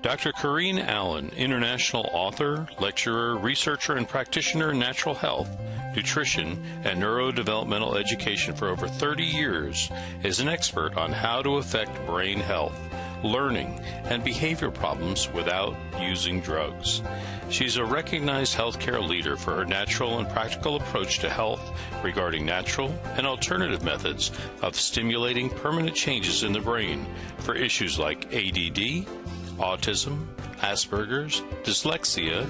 Dr. Corinne Allen, international author, lecturer, researcher, and practitioner in natural health, nutrition, and neurodevelopmental education for over 30 years, is an expert on how to affect brain health, learning, and behavior problems without using drugs. She's a recognized healthcare leader for her natural and practical approach to health regarding natural and alternative methods of stimulating permanent changes in the brain for issues like ADD, autism, Asperger's, dyslexia,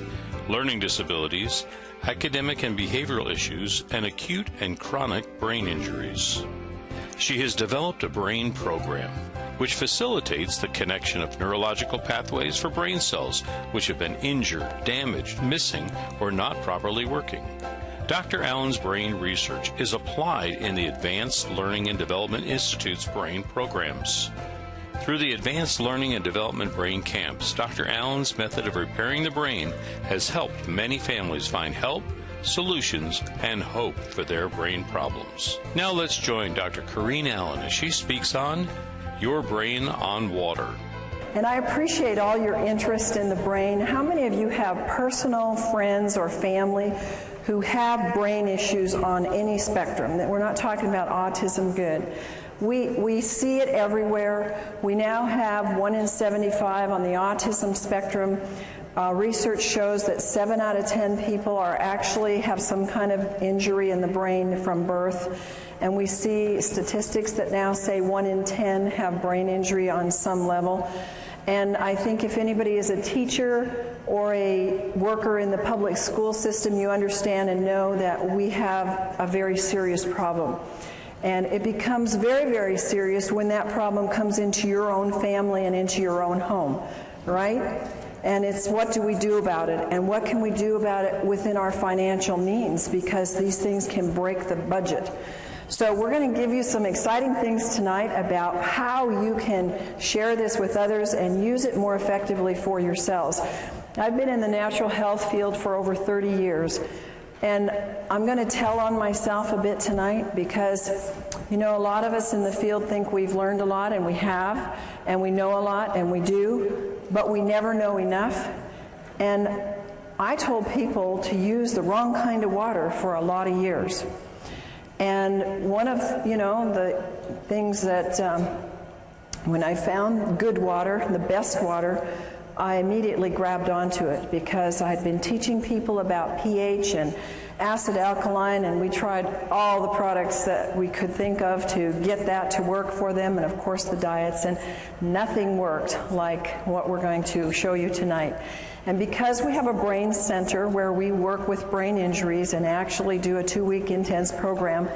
learning disabilities, academic and behavioral issues, and acute and chronic brain injuries. She has developed a brain program which facilitates the connection of neurological pathways for brain cells which have been injured, damaged, missing, or not properly working. Dr. Allen's brain research is applied in the Advanced Learning and Development Institute's brain programs. Through the Advanced Learning and Development Brain Camps, Dr. Allen's method of repairing the brain has helped many families find help, solutions, and hope for their brain problems. Now let's join Dr. Corinne Allen as she speaks on Your Brain on Water. And I appreciate all your interest in the brain. How many of you have personal friends or family who have brain issues on any spectrum? That we're not talking about autism, good. We see it everywhere. We now have 1 in 75 on the autism spectrum. Research shows that 7 out of 10 people actually have some kind of injury in the brain from birth. And we see statistics that now say 1 in 10 have brain injury on some level. And I think if anybody is a teacher or a worker in the public school system, you understand and know that we have a very serious problem. And it becomes very, very serious when that problem comes into your own family and into your own home, right? And it's what do we do about it? And what can we do about it within our financial means? Because these things can break the budget. So we're going to give you some exciting things tonight about how you can share this with others and use it more effectively for yourselves. I've been in the natural health field for over 30 years. And I'm going to tell on myself a bit tonight because, you know, a lot of us in the field think we've learned a lot, and we have, and we know a lot, and we do, but we never know enough. And I told people to use the wrong kind of water for a lot of years. And one of, you know, the things that when I found good water, the best water, I immediately grabbed onto it because I'd been teaching people about pH and acid alkaline, and we tried all the products that we could think of to get that to work for them, and of course the diets, and nothing worked like what we're going to show you tonight. And because we have a brain center where we work with brain injuries and actually do a 2-week intense program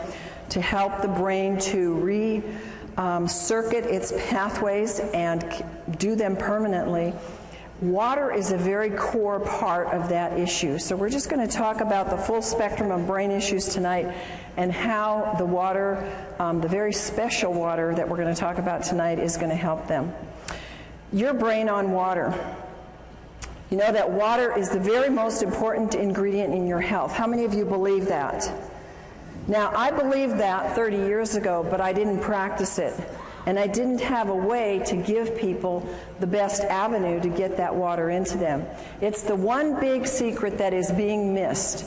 to help the brain to circuit its pathways and do them permanently, water is a very core part of that issue. So we're just going to talk about the full spectrum of brain issues tonight and how the water, the very special water that we're going to talk about tonight, is going to help them. Your brain on water. You know that water is the very most important ingredient in your health. How many of you believe that? Now, I believed that 30 years ago, but I didn't practice it. And I didn't have a way to give people the best avenue to get that water into them. It's the one big secret that is being missed.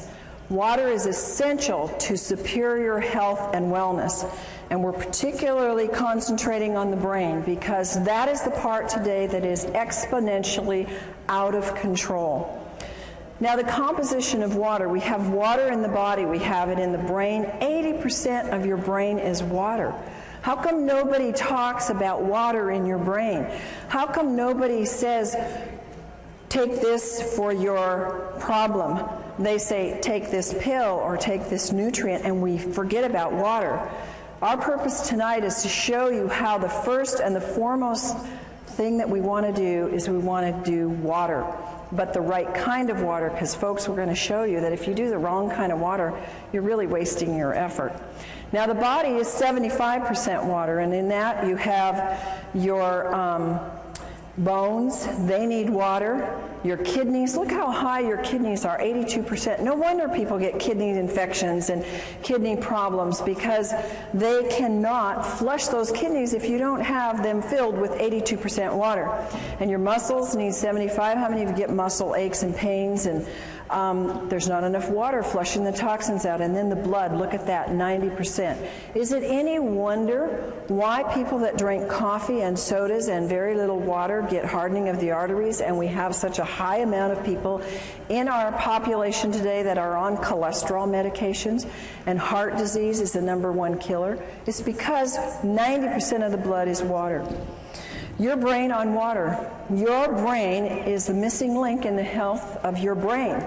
Water is essential to superior health and wellness. And we're particularly concentrating on the brain because that is the part today that is exponentially out of control. Now, the composition of water, we have water in the body, we have it in the brain. 80% of your brain is water. How come nobody talks about water in your brain? How come nobody says, take this for your problem? They say, take this pill or take this nutrient, and we forget about water. Our purpose tonight is to show you how the first and the foremost thing that we want to do is we want to do water, but the right kind of water, because folks, we're going to show you that if you do the wrong kind of water, you're really wasting your effort. Now, the body is 75% water, and in that you have your bones, they need water. Your kidneys, look how high your kidneys are, 82%. No wonder people get kidney infections and kidney problems, because they cannot flush those kidneys if you don't have them filled with 82% water. And your muscles need 75. How many of you get muscle aches and pains? And there's not enough water flushing the toxins out. And then the blood, look at that, 90%. Is it any wonder why people that drink coffee and sodas and very little water get hardening of the arteries, and we have such a high amount of people in our population today that are on cholesterol medications, and heart disease is the #1 killer? It's because 90% of the blood is water. Your brain on water. Your brain is the missing link in the health of your brain.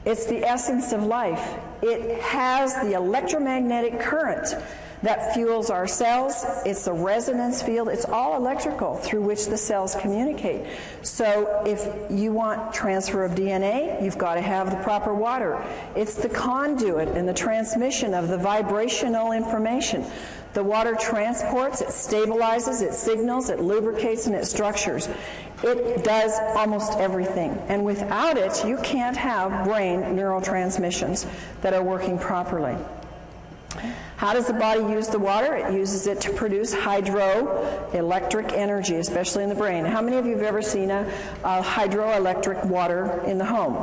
It's the essence of life. It has the electromagnetic current that fuels our cells. It's the resonance field. It's all electrical through which the cells communicate. So if you want transfer of DNA, you've got to have the proper water. It's the conduit and the transmission of the vibrational information. The water transports, it stabilizes, it signals, it lubricates, and it structures. It does almost everything. And without it, you can't have brain neurotransmissions that are working properly. How does the body use the water? It uses it to produce hydroelectric energy, especially in the brain. How many of you have ever seen a hydroelectric water in the home?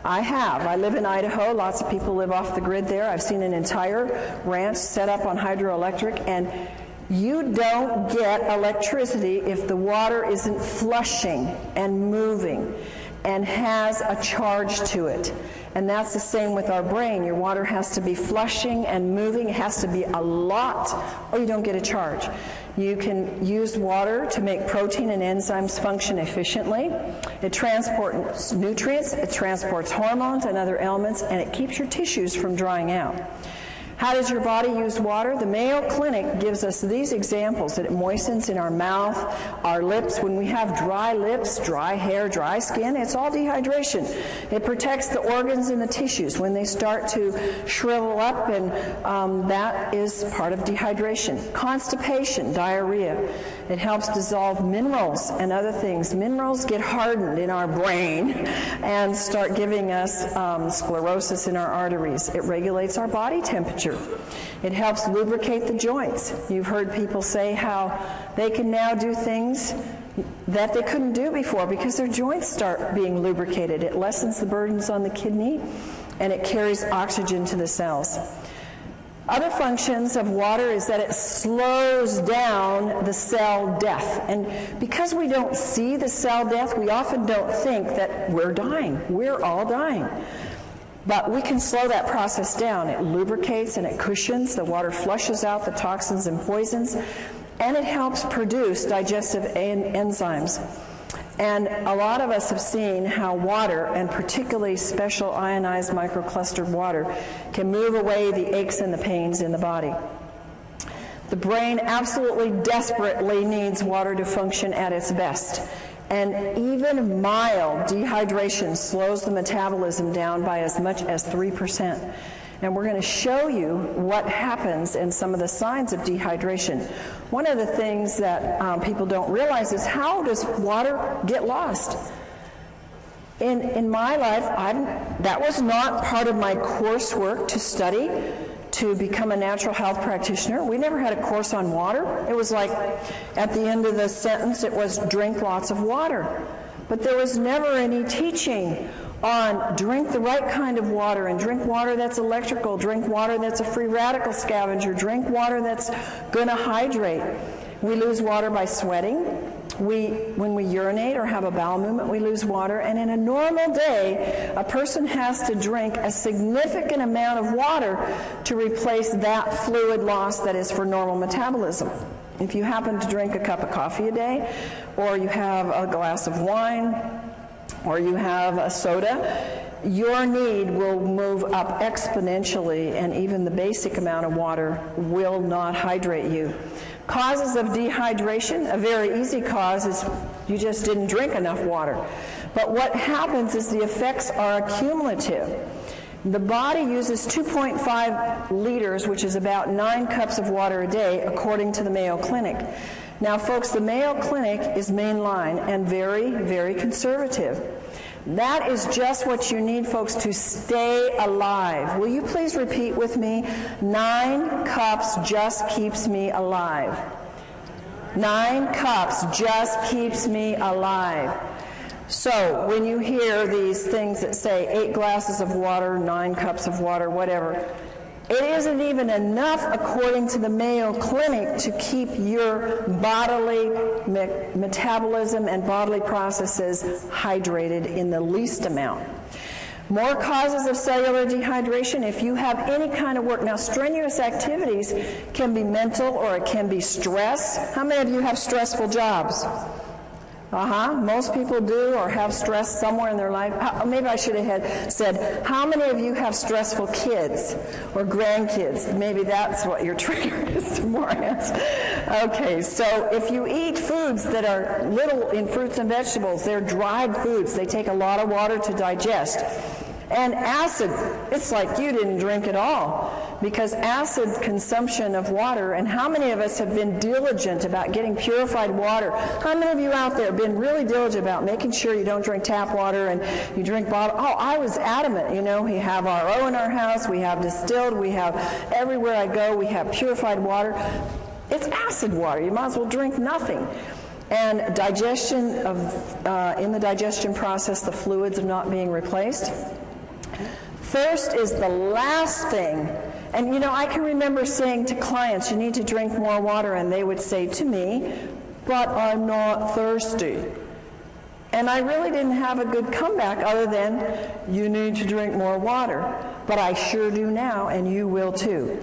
I have. I live in Idaho. Lots of people live off the grid there. I've seen an entire ranch set up on hydroelectric, and you don't get electricity if the water isn't flushing and moving and has a charge to it. And that's the same with our brain. Your water has to be flushing and moving. It has to be a lot, or you don't get a charge. You can use water to make protein and enzymes function efficiently. It transports nutrients, it transports hormones and other elements, and it keeps your tissues from drying out. How does your body use water? The Mayo Clinic gives us these examples, that it moistens in our mouth, our lips. When we have dry lips, dry hair, dry skin, it's all dehydration. It protects the organs and the tissues when they start to shrivel up, and that is part of dehydration. Constipation, diarrhea. It helps dissolve minerals and other things. Minerals get hardened in our brain and start giving us sclerosis in our arteries. It regulates our body temperature. It helps lubricate the joints. You've heard people say how they can now do things that they couldn't do before because their joints start being lubricated. It lessens the burdens on the kidney, and it carries oxygen to the cells. Other functions of water is that it slows down the cell death. And because we don't see the cell death, we often don't think that we're dying. We're all dying. But we can slow that process down. It lubricates and it cushions. The water flushes out the toxins and poisons, and it helps produce digestive enzymes. And a lot of us have seen how water, and particularly special ionized microclustered water, can move away the aches and the pains in the body. The brain absolutely desperately needs water to function at its best. And even mild dehydration slows the metabolism down by as much as 3%. And we're going to show you what happens and some of the signs of dehydration. One of the things that people don't realize is, how does water get lost? In my life, that was not part of my coursework to study to become a natural health practitioner. We never had a course on water. It was like, at the end of the sentence, it was drink lots of water. But there was never any teaching on drink the right kind of water, and drink water that's electrical, drink water that's a free radical scavenger, drink water that's going to hydrate. We lose water by sweating. When we urinate or have a bowel movement, we lose water. And in a normal day, a person has to drink a significant amount of water to replace that fluid loss that is for normal metabolism. If you happen to drink a cup of coffee a day, or you have a glass of wine, or you have a soda, your need will move up exponentially, and even the basic amount of water will not hydrate you. Causes of dehydration, a very easy cause is you just didn't drink enough water. But what happens is the effects are accumulative. The body uses 2.5 liters, which is about 9 cups of water a day, according to the Mayo Clinic. Now, folks, the Mayo Clinic is mainline and very, very conservative. That is just what you need, folks, to stay alive. Will you please repeat with me? 9 cups just keeps me alive. 9 cups just keeps me alive. So when you hear these things that say 8 glasses of water, 9 cups of water, whatever, it isn't even enough, according to the Mayo Clinic, to keep your bodily metabolism and bodily processes hydrated in the least amount. More causes of cellular dehydration if you have any kind of work. Now, strenuous activities can be mental or it can be stress. How many of you have stressful jobs? Most people do or have stress somewhere in their life. Maybe I should have said, how many of you have stressful kids or grandkids? Maybe that's what your trigger is to more answers. Okay, so if you eat foods that are little in fruits and vegetables, they're dried foods. They take a lot of water to digest. And acid, it's like you didn't drink at all, because acid consumption of water, and how many of us have been diligent about getting purified water? How many of you out there have been really diligent about making sure you don't drink tap water and you drink bottled? Oh, I was adamant. You know, we have RO in our house, we have distilled, we have everywhere I go, we have purified water. It's acid water. You might as well drink nothing. And digestion in the digestion process, the fluids are not being replaced. Thirst is the last thing. And you know, I can remember saying to clients, you need to drink more water, and they would say to me, but I'm not thirsty. And I really didn't have a good comeback other than, you need to drink more water. But I sure do now, and you will too.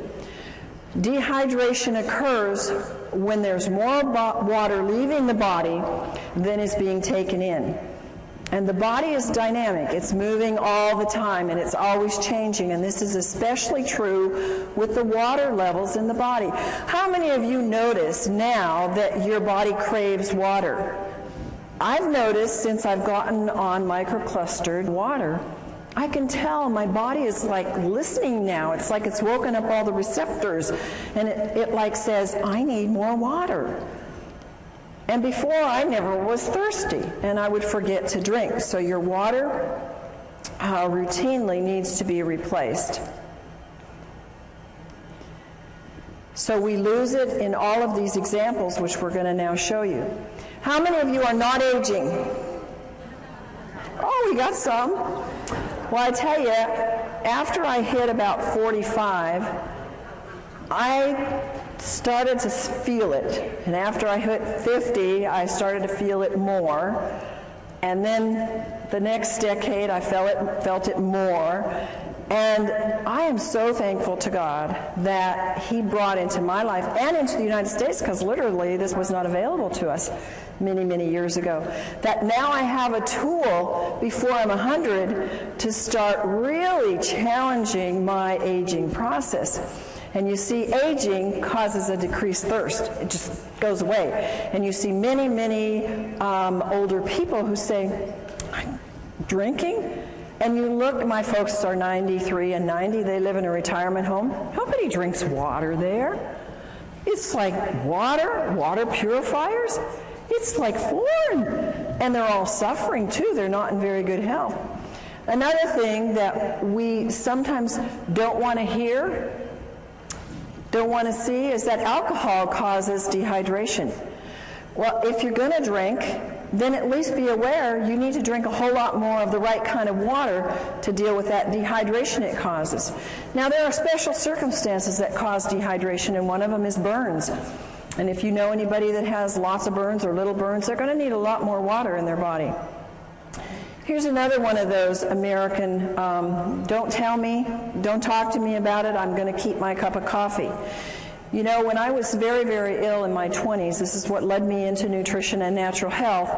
Dehydration occurs when there's more water leaving the body than is being taken in. And the body is dynamic. It's moving all the time, and it's always changing. And this is especially true with the water levels in the body. How many of you notice now that your body craves water? I've noticed since I've gotten on microclustered water, I can tell my body is like listening now. It's like it's woken up all the receptors, and it like says, I need more water. And before, I never was thirsty, and I would forget to drink. So your water routinely needs to be replaced. So we lose it in all of these examples, which we're going to now show you. How many of you are not aging? Oh, we got some. Well, I tell you, after I hit about 45, I started to feel it. And after I hit 50, I started to feel it more. And then the next decade, I felt it more. And I am so thankful to God that He brought into my life and into the United States, because literally this was not available to us many, many years ago, that now I have a tool before I'm 100 to start really challenging my aging process. And you see, aging causes a decreased thirst. It just goes away. And you see many, many older people who say, drinking? And you look, my folks are 93 and 90. They live in a retirement home. Nobody drinks water there. It's like water purifiers. It's like foreign. And they're all suffering, too. They're not in very good health. Another thing that we sometimes don't want to hear, don't want to see, is that alcohol causes dehydration. Well, if you're going to drink, then at least be aware you need to drink a whole lot more of the right kind of water to deal with that dehydration it causes. Now, there are special circumstances that cause dehydration, and one of them is burns. And if you know anybody that has lots of burns or little burns, they're going to need a lot more water in their body. Here's another one of those American, don't tell me, don't talk to me about it, I'm going to keep my cup of coffee. You know, when I was very, very ill in my 20s, this is what led me into nutrition and natural health,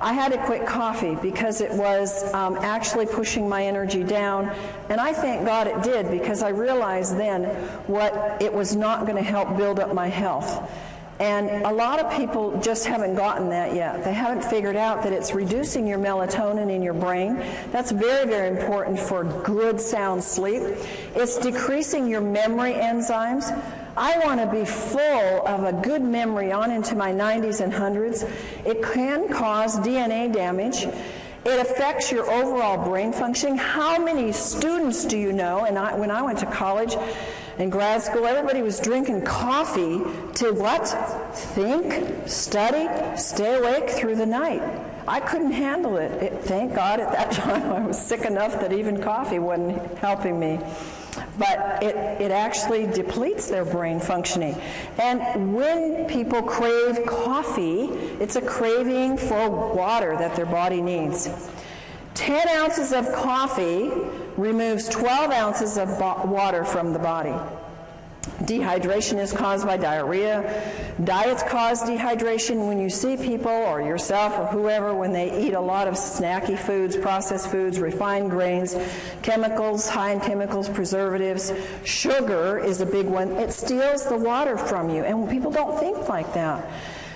I had to quit coffee because it was actually pushing my energy down. And I thank God it did, because I realized then what it was not going to help build up my health. And a lot of people just haven't gotten that yet. They haven't figured out that it's reducing your melatonin in your brain. That's very, very important for good, sound sleep. It's decreasing your memory enzymes. I want to be full of a good memory on into my 90s and 100s. It can cause DNA damage. It affects your overall brain functioning. How many students do you know? And when I went to college and grad school, everybody was drinking coffee to what? Think, study, stay awake through the night. I couldn't handle it. Thank God at that time I was sick enough that even coffee wasn't helping me. But it actually depletes their brain functioning. And when people crave coffee, it's a craving for water that their body needs. 10 ounces of coffee removes 12 ounces of water from the body. Dehydration is caused by diarrhea. Diets cause dehydration. When you see people or yourself or whoever, when they eat a lot of snacky foods, processed foods, refined grains, chemicals, high in chemicals, preservatives, sugar is a big one. It steals the water from you, and people don't think like that.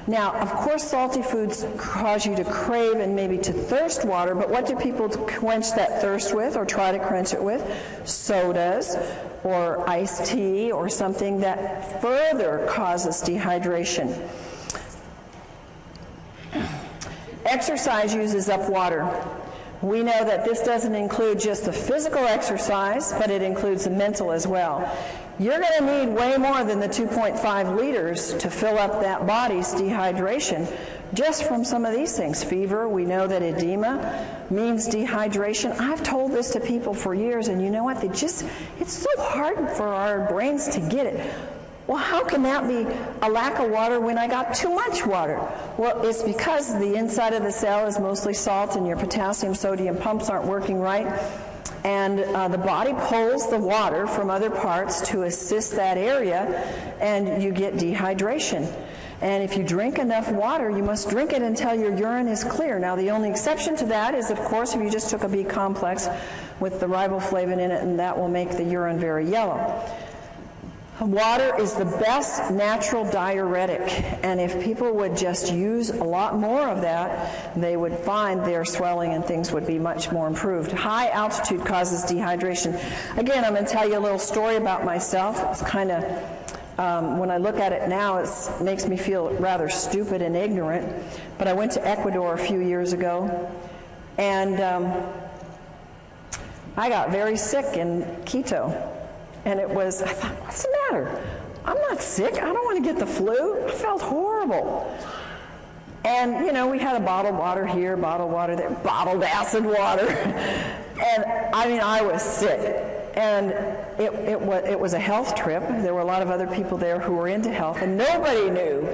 Now, of course, salty foods cause you to crave and maybe to thirst water, but what do people quench that thirst with or try to quench it with? Sodas or iced tea or something that further causes dehydration. Exercise uses up water. We know that this doesn't include just the physical exercise, but it includes the mental as well. You're going to need way more than the 2.5 liters to fill up that body's dehydration just from some of these things. Fever, we know that edema means dehydration. I've told this to people for years, and you know what? It's so hard for our brains to get it. Well, how can that be a lack of water when I got too much water? Well, it's because the inside of the cell is mostly salt and your potassium, sodium pumps aren't working right. And the body pulls the water from other parts to assist that area, and you get dehydration. And if you drink enough water, you must drink it until your urine is clear. Now, the only exception to that is, of course, if you just took a B complex with the riboflavin in it, and that will make the urine very yellow. Water is the best natural diuretic, and if people would just use a lot more of that, they would find their swelling and things would be much more improved. High altitude causes dehydration. Again, I'm going to tell you a little story about myself. It's kind of, when I look at it now, it makes me feel rather stupid and ignorant, but I went to Ecuador a few years ago, and I got very sick in Quito. And I thought, what's the matter? I'm not sick. I don't want to get the flu. I felt horrible. And, we had a bottled water here, bottled water there, bottled acid water. And, I was sick. And it was a health trip. There were a lot of other people there who were into health, and nobody knew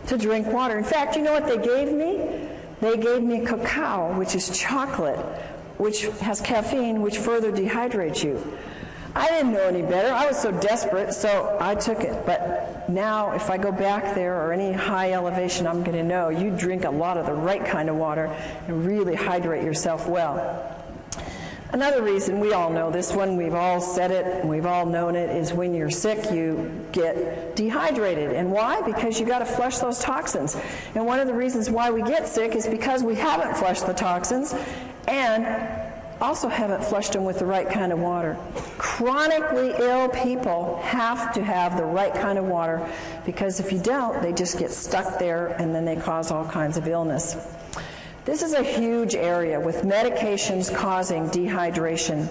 to drink water. In fact, you know what they gave me? They gave me cacao, which is chocolate, which has caffeine, which further dehydrates you. I didn't know any better. I was so desperate, so I took it. But now, if I go back there or any high elevation, I'm going to know you drink a lot of the right kind of water and really hydrate yourself well. Another reason, we all know this one, we've all said it, and we've all known it, is when you're sick, you get dehydrated. And why? Because you got to flush those toxins. And one of the reasons why we get sick is because we haven't flushed the toxins, and also haven't flushed them with the right kind of water. Chronically ill people have to have the right kind of water, because if you don't, they just get stuck there and then they cause all kinds of illness. This is a huge area with medications causing dehydration.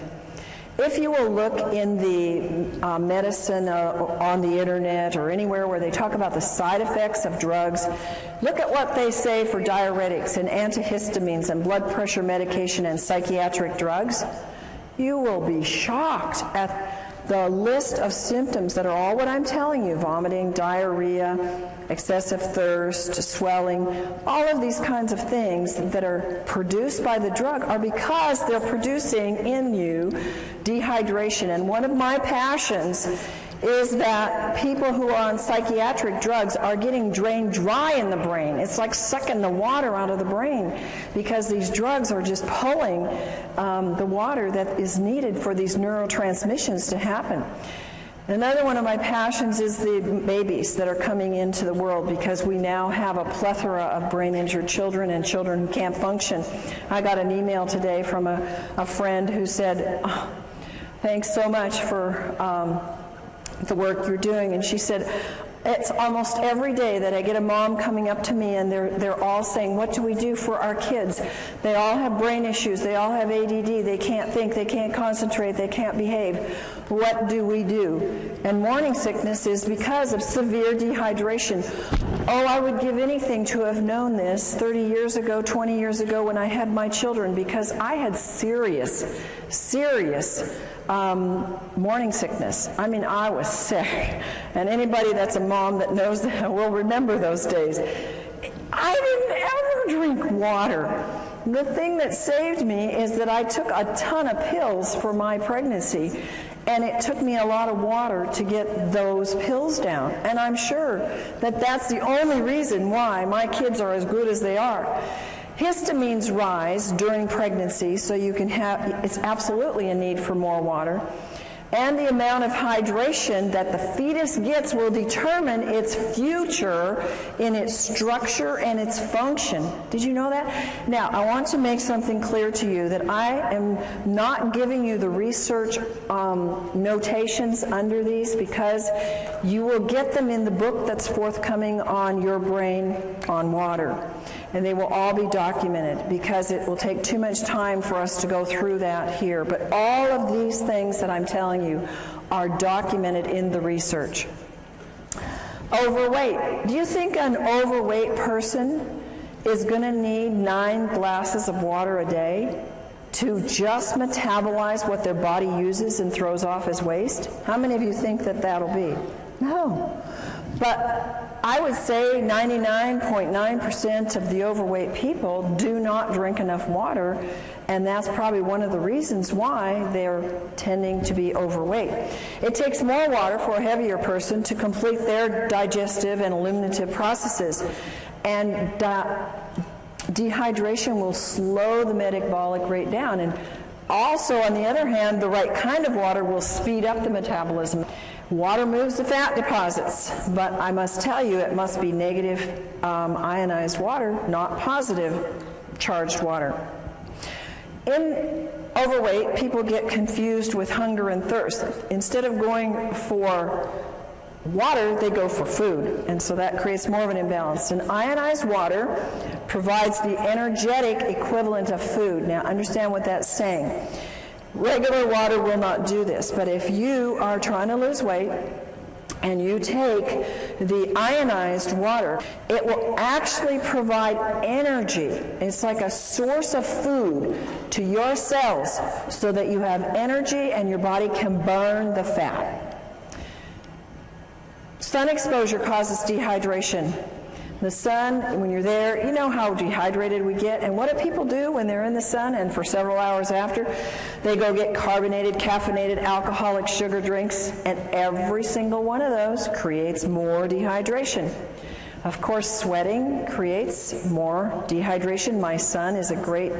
If you will look in the medicine on the internet or anywhere where they talk about the side effects of drugs, look at what they say for diuretics and antihistamines and blood pressure medication and psychiatric drugs. You will be shocked at the list of symptoms that are all what I'm telling you: vomiting, diarrhea, excessive thirst, swelling. All of these kinds of things that are produced by the drug are because they're producing in you dehydration. And one of my passions is that people who are on psychiatric drugs are getting drained dry in the brain. It's like sucking the water out of the brain, because these drugs are just pulling the water that is needed for these neurotransmissions to happen. Another one of my passions is the babies that are coming into the world, because we now have a plethora of brain-injured children and children who can't function. I got an email today from a friend who said, "Oh, thanks so much for the work you're doing. And she said, it's almost every day that I get a mom coming up to me and they're all saying, what do we do for our kids? They all have brain issues. They all have ADD. They can't think. They can't concentrate. They can't behave. What do we do? And morning sickness is because of severe dehydration. Oh, I would give anything to have known this 30 years ago, 20 years ago when I had my children, because I had serious morning sickness. I mean, I was sick. And anybody that's a mom that knows that will remember those days. I didn't ever drink water. The thing that saved me is that I took a ton of pills for my pregnancy, and it took me a lot of water to get those pills down. And I'm sure that that's the only reason why my kids are as good as they are. Histamines rise during pregnancy, so you can have, it's absolutely a need for more water. And the amount of hydration that the fetus gets will determine its future in its structure and its function. Did you know that? Now, I want to make something clear to you that I am not giving you the research notations under these, because you will get them in the book that's forthcoming on Your Brain on Water. And they will all be documented, because it will take too much time for us to go through that here. But all of these things that I'm telling you are documented in the research. Overweight. Do you think an overweight person is going to need 9 glasses of water a day to just metabolize what their body uses and throws off as waste? How many of you think that that'll be? No. But I would say 99.9% of the overweight people do not drink enough water, and that's probably one of the reasons why they're tending to be overweight. It takes more water for a heavier person to complete their digestive and eliminative processes, and dehydration will slow the metabolic rate down. And also, on the other hand, the right kind of water will speed up the metabolism. Water moves the fat deposits, but I must tell you it must be negative ionized water, not positive charged water. In overweight, people get confused with hunger and thirst. Instead of going for water, they go for food, and so that creates more of an imbalance. And ionized water provides the energetic equivalent of food. Now, understand what that's saying. Regular water will not do this, but if you are trying to lose weight and you take the ionized water, it will actually provide energy. It's like a source of food to your cells so that you have energy and your body can burn the fat. Sun exposure causes dehydration. The sun, when you're there, you know how dehydrated we get. And what do people do when they're in the sun and for several hours after? They go get carbonated, caffeinated, alcoholic sugar drinks, and every single one of those creates more dehydration. Of course, sweating creates more dehydration. My son is a great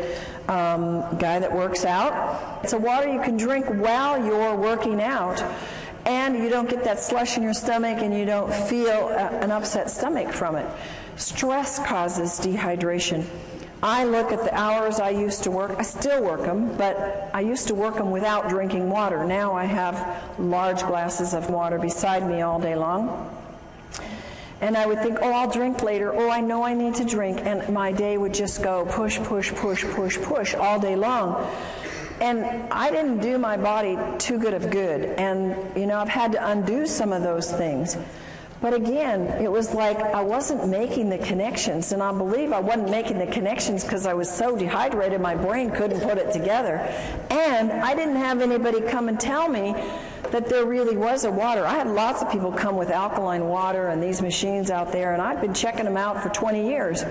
guy that works out. It's a water you can drink while you're working out, and you don't get that slush in your stomach, and you don't feel an upset stomach from it. Stress causes dehydration. I look at the hours I used to work. I still work them, but I used to work them without drinking water. Now I have large glasses of water beside me all day long. And I would think, oh, I'll drink later. Oh, I know I need to drink. And my day would just go push, push, push, push, push all day long. And I didn't do my body too good of good. And, you know, I've had to undo some of those things. But again, it was like I wasn't making the connections. And I believe I wasn't making the connections because I was so dehydrated my brain couldn't put it together. And I didn't have anybody come and tell me that there really was a water. I had lots of people come with alkaline water and these machines out there, and I'd been checking them out for 20 years.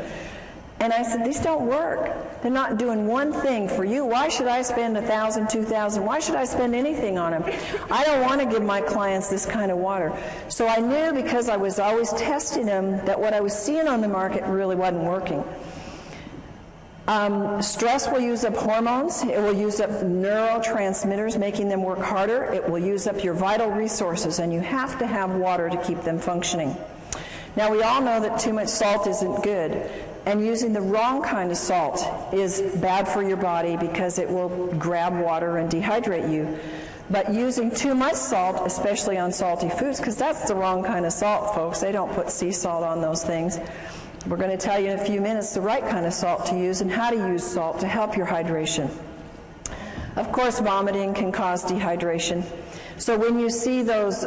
And I said, these don't work. They're not doing one thing for you. Why should I spend $1,000, $2,000? Why should I spend anything on them? I don't want to give my clients this kind of water. So I knew, because I was always testing them, that what I was seeing on the market really wasn't working. Stress will use up hormones. It will use up neurotransmitters, making them work harder. It will use up your vital resources, and you have to have water to keep them functioning. Now, we all know that too much salt isn't good, and using the wrong kind of salt is bad for your body because it will grab water and dehydrate you. But using too much salt, especially on salty foods, because that's the wrong kind of salt, folks. They don't put sea salt on those things. We're going to tell you in a few minutes the right kind of salt to use and how to use salt to help your hydration. Of course, vomiting can cause dehydration. So when you see those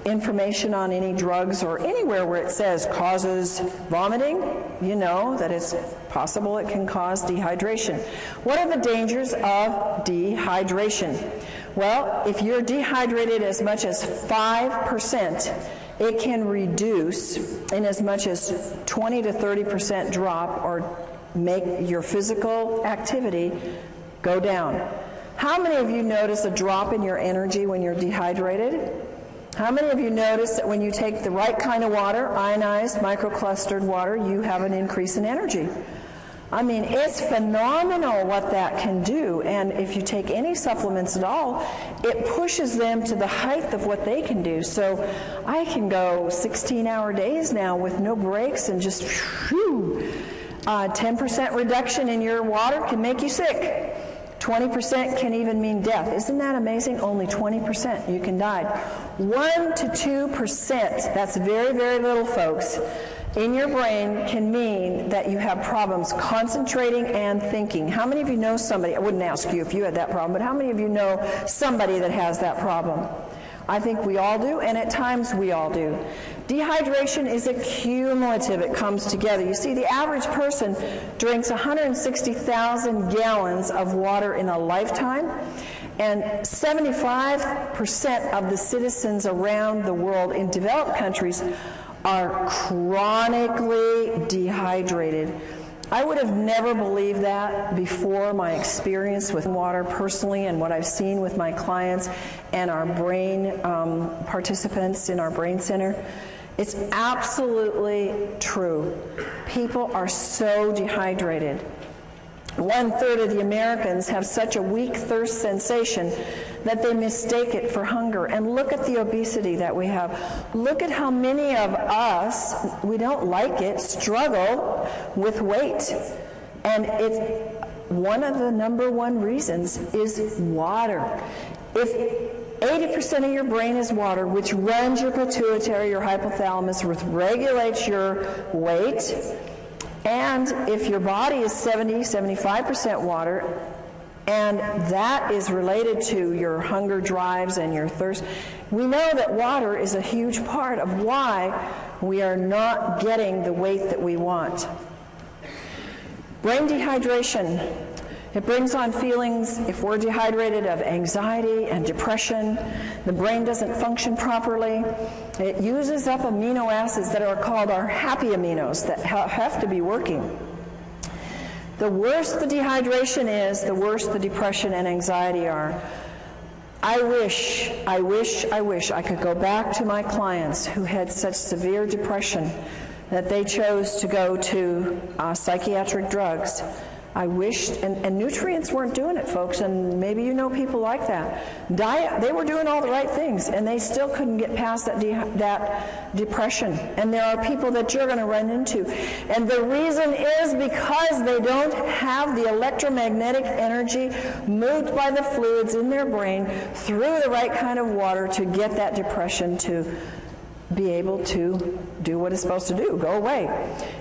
information on any drugs or anywhere where it says causes vomiting, you know that it's possible it can cause dehydration. What are the dangers of dehydration? Well, if you're dehydrated as much as 5%, it can reduce in as much as 20 to 30% drop or make your physical activity go down. How many of you notice a drop in your energy when you're dehydrated? How many of you notice that when you take the right kind of water, ionized, microclustered water, you have an increase in energy? I mean, it's phenomenal what that can do, and if you take any supplements at all, it pushes them to the height of what they can do. So I can go 16-hour days now with no breaks and just 10% reduction in your water can make you sick. 20% can even mean death. Isn't that amazing? Only 20% you can die. 1 to 2%, that's very, very little, folks, in your brain can mean that you have problems concentrating and thinking. How many of you know somebody, I wouldn't ask you if you had that problem, but how many of you know somebody that has that problem? I think we all do, and at times we all do. Dehydration is a cumulative. It comes together. You see, the average person drinks 160,000 gallons of water in a lifetime, and 75% of the citizens around the world in developed countries are chronically dehydrated. I would have never believed that before my experience with water personally and what I've seen with my clients and our brain participants in our brain center. It's absolutely true. People are so dehydrated. 1/3 of the Americans have such a weak thirst sensation that they mistake it for hunger. And look at the obesity that we have. Look at how many of us, we don't like it, struggle with weight. And it's one of the number one reasons is water. If 80% of your brain is water, which runs your pituitary, your hypothalamus, which regulates your weight, and if your body is 70-75% water, and that is related to your hunger drives and your thirst, we know that water is a huge part of why we are not getting the weight that we want. Brain dehydration. It brings on feelings, if we're dehydrated, of anxiety and depression. The brain doesn't function properly. It uses up amino acids that are called our happy aminos that have to be working. The worse the dehydration is, the worse the depression and anxiety are. I wish I could go back to my clients who had such severe depression that they chose to go to psychiatric drugs. I wished, and nutrients weren't doing it, folks, and maybe you know people like that. Diet, they were doing all the right things, and they still couldn't get past that depression. And there are people that you're going to run into. And the reason is because they don't have the electromagnetic energy moved by the fluids in their brain through the right kind of water to get that depression to be able to do what it's supposed to do, go away.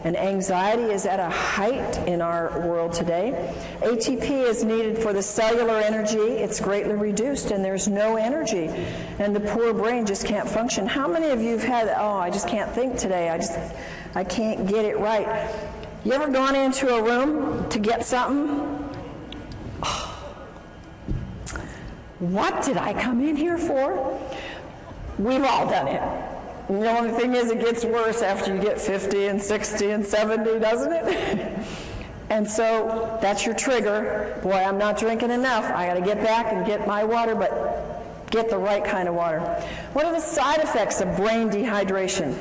And anxiety is at a height in our world today. ATP is needed for the cellular energy. It's greatly reduced, and there's no energy. And the poor brain just can't function. How many of you have had, I just can't think today. I can't get it right. You ever gone into a room to get something? What did I come in here for? We've all done it. And the only thing is, it gets worse after you get 50 and 60 and 70, doesn't it? And so that's your trigger. Boy, I'm not drinking enough. I got to get back and get my water, but get the right kind of water. What are the side effects of brain dehydration?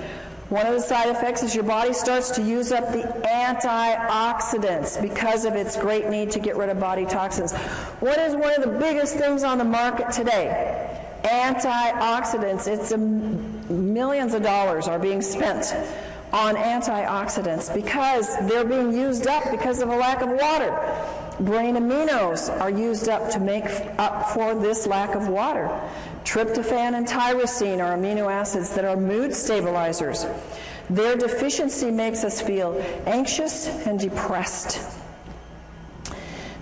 One of the side effects is your body starts to use up the antioxidants because of its great need to get rid of body toxins. What is one of the biggest things on the market today? Antioxidants. It's millions of dollars are being spent on antioxidants because they're being used up because of a lack of water. Brain aminos are used up to make up for this lack of water. Tryptophan and tyrosine are amino acids that are mood stabilizers. Their deficiency makes us feel anxious and depressed.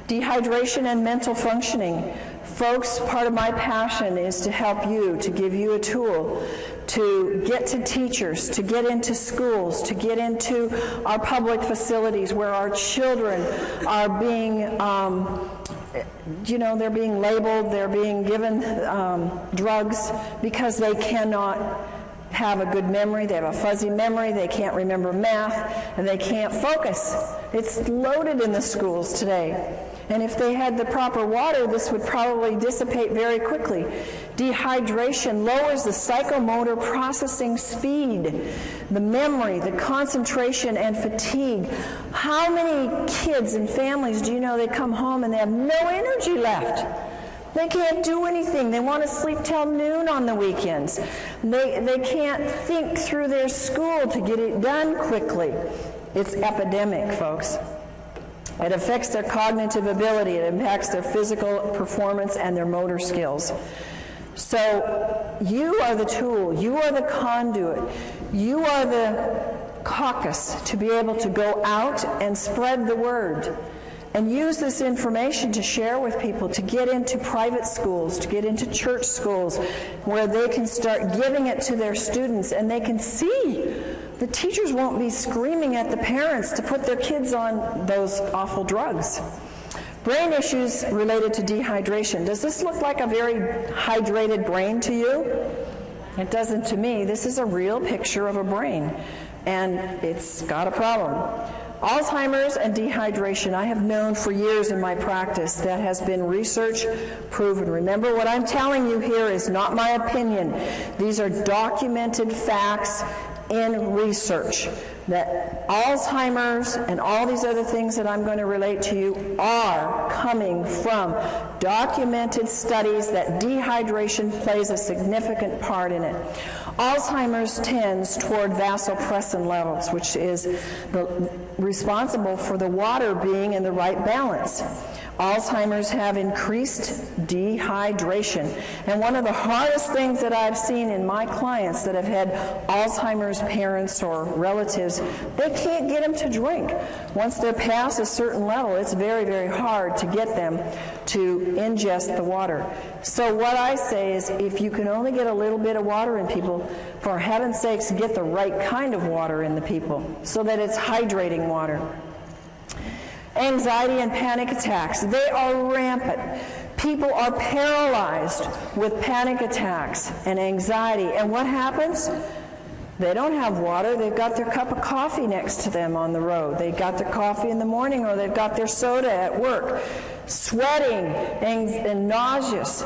Dehydration and mental functioning. Folks, part of my passion is to help you, to give you a tool to get to teachers, to get into schools, to get into our public facilities where our children are being, they're being labeled, they're being given drugs because they cannot have a good memory, they have a fuzzy memory, they can't remember math, and they can't focus. It's loaded in the schools today. And if they had the proper water, this would probably dissipate very quickly. Dehydration lowers the psychomotor processing speed, the memory, the concentration, and fatigue. How many kids and families do you know they come home and they have no energy left? They can't do anything. They want to sleep till noon on the weekends. They can't think through their school to get it done quickly. It's epidemic, folks. It affects their cognitive ability. It impacts their physical performance and their motor skills. So you are the tool. You are the conduit. You are the caucus to be able to go out and spread the word and use this information to share with people, to get into private schools, to get into church schools, where they can start giving it to their students and they can see. The teachers won't be screaming at the parents to put their kids on those awful drugs. Brain issues related to dehydration. Does this look like a very hydrated brain to you? It doesn't to me. This is a real picture of a brain, and it's got a problem. Alzheimer's and dehydration, I have known for years in my practice. That has been research proven. Remember, what I'm telling you here is not my opinion. These are documented facts in research, that Alzheimer's and all these other things that I'm going to relate to you are coming from documented studies that dehydration plays a significant part in it. Alzheimer's tends toward vasopressin levels, which is responsible for the water being in the right balance. Alzheimer's have increased dehydration. And one of the hardest things that I've seen in my clients that have had Alzheimer's parents or relatives, they can't get them to drink. Once they're past a certain level, it's very, very hard to get them to ingest the water. So what I say is, if you can only get a little bit of water in people, for heaven's sakes, get the right kind of water in the people so that it's hydrating water. Anxiety and panic attacks, they are rampant. People are paralyzed with panic attacks and anxiety. And what happens? They don't have water. They've got their cup of coffee next to them on the road. They got their coffee in the morning, or they've got their soda at work. Sweating and nauseous,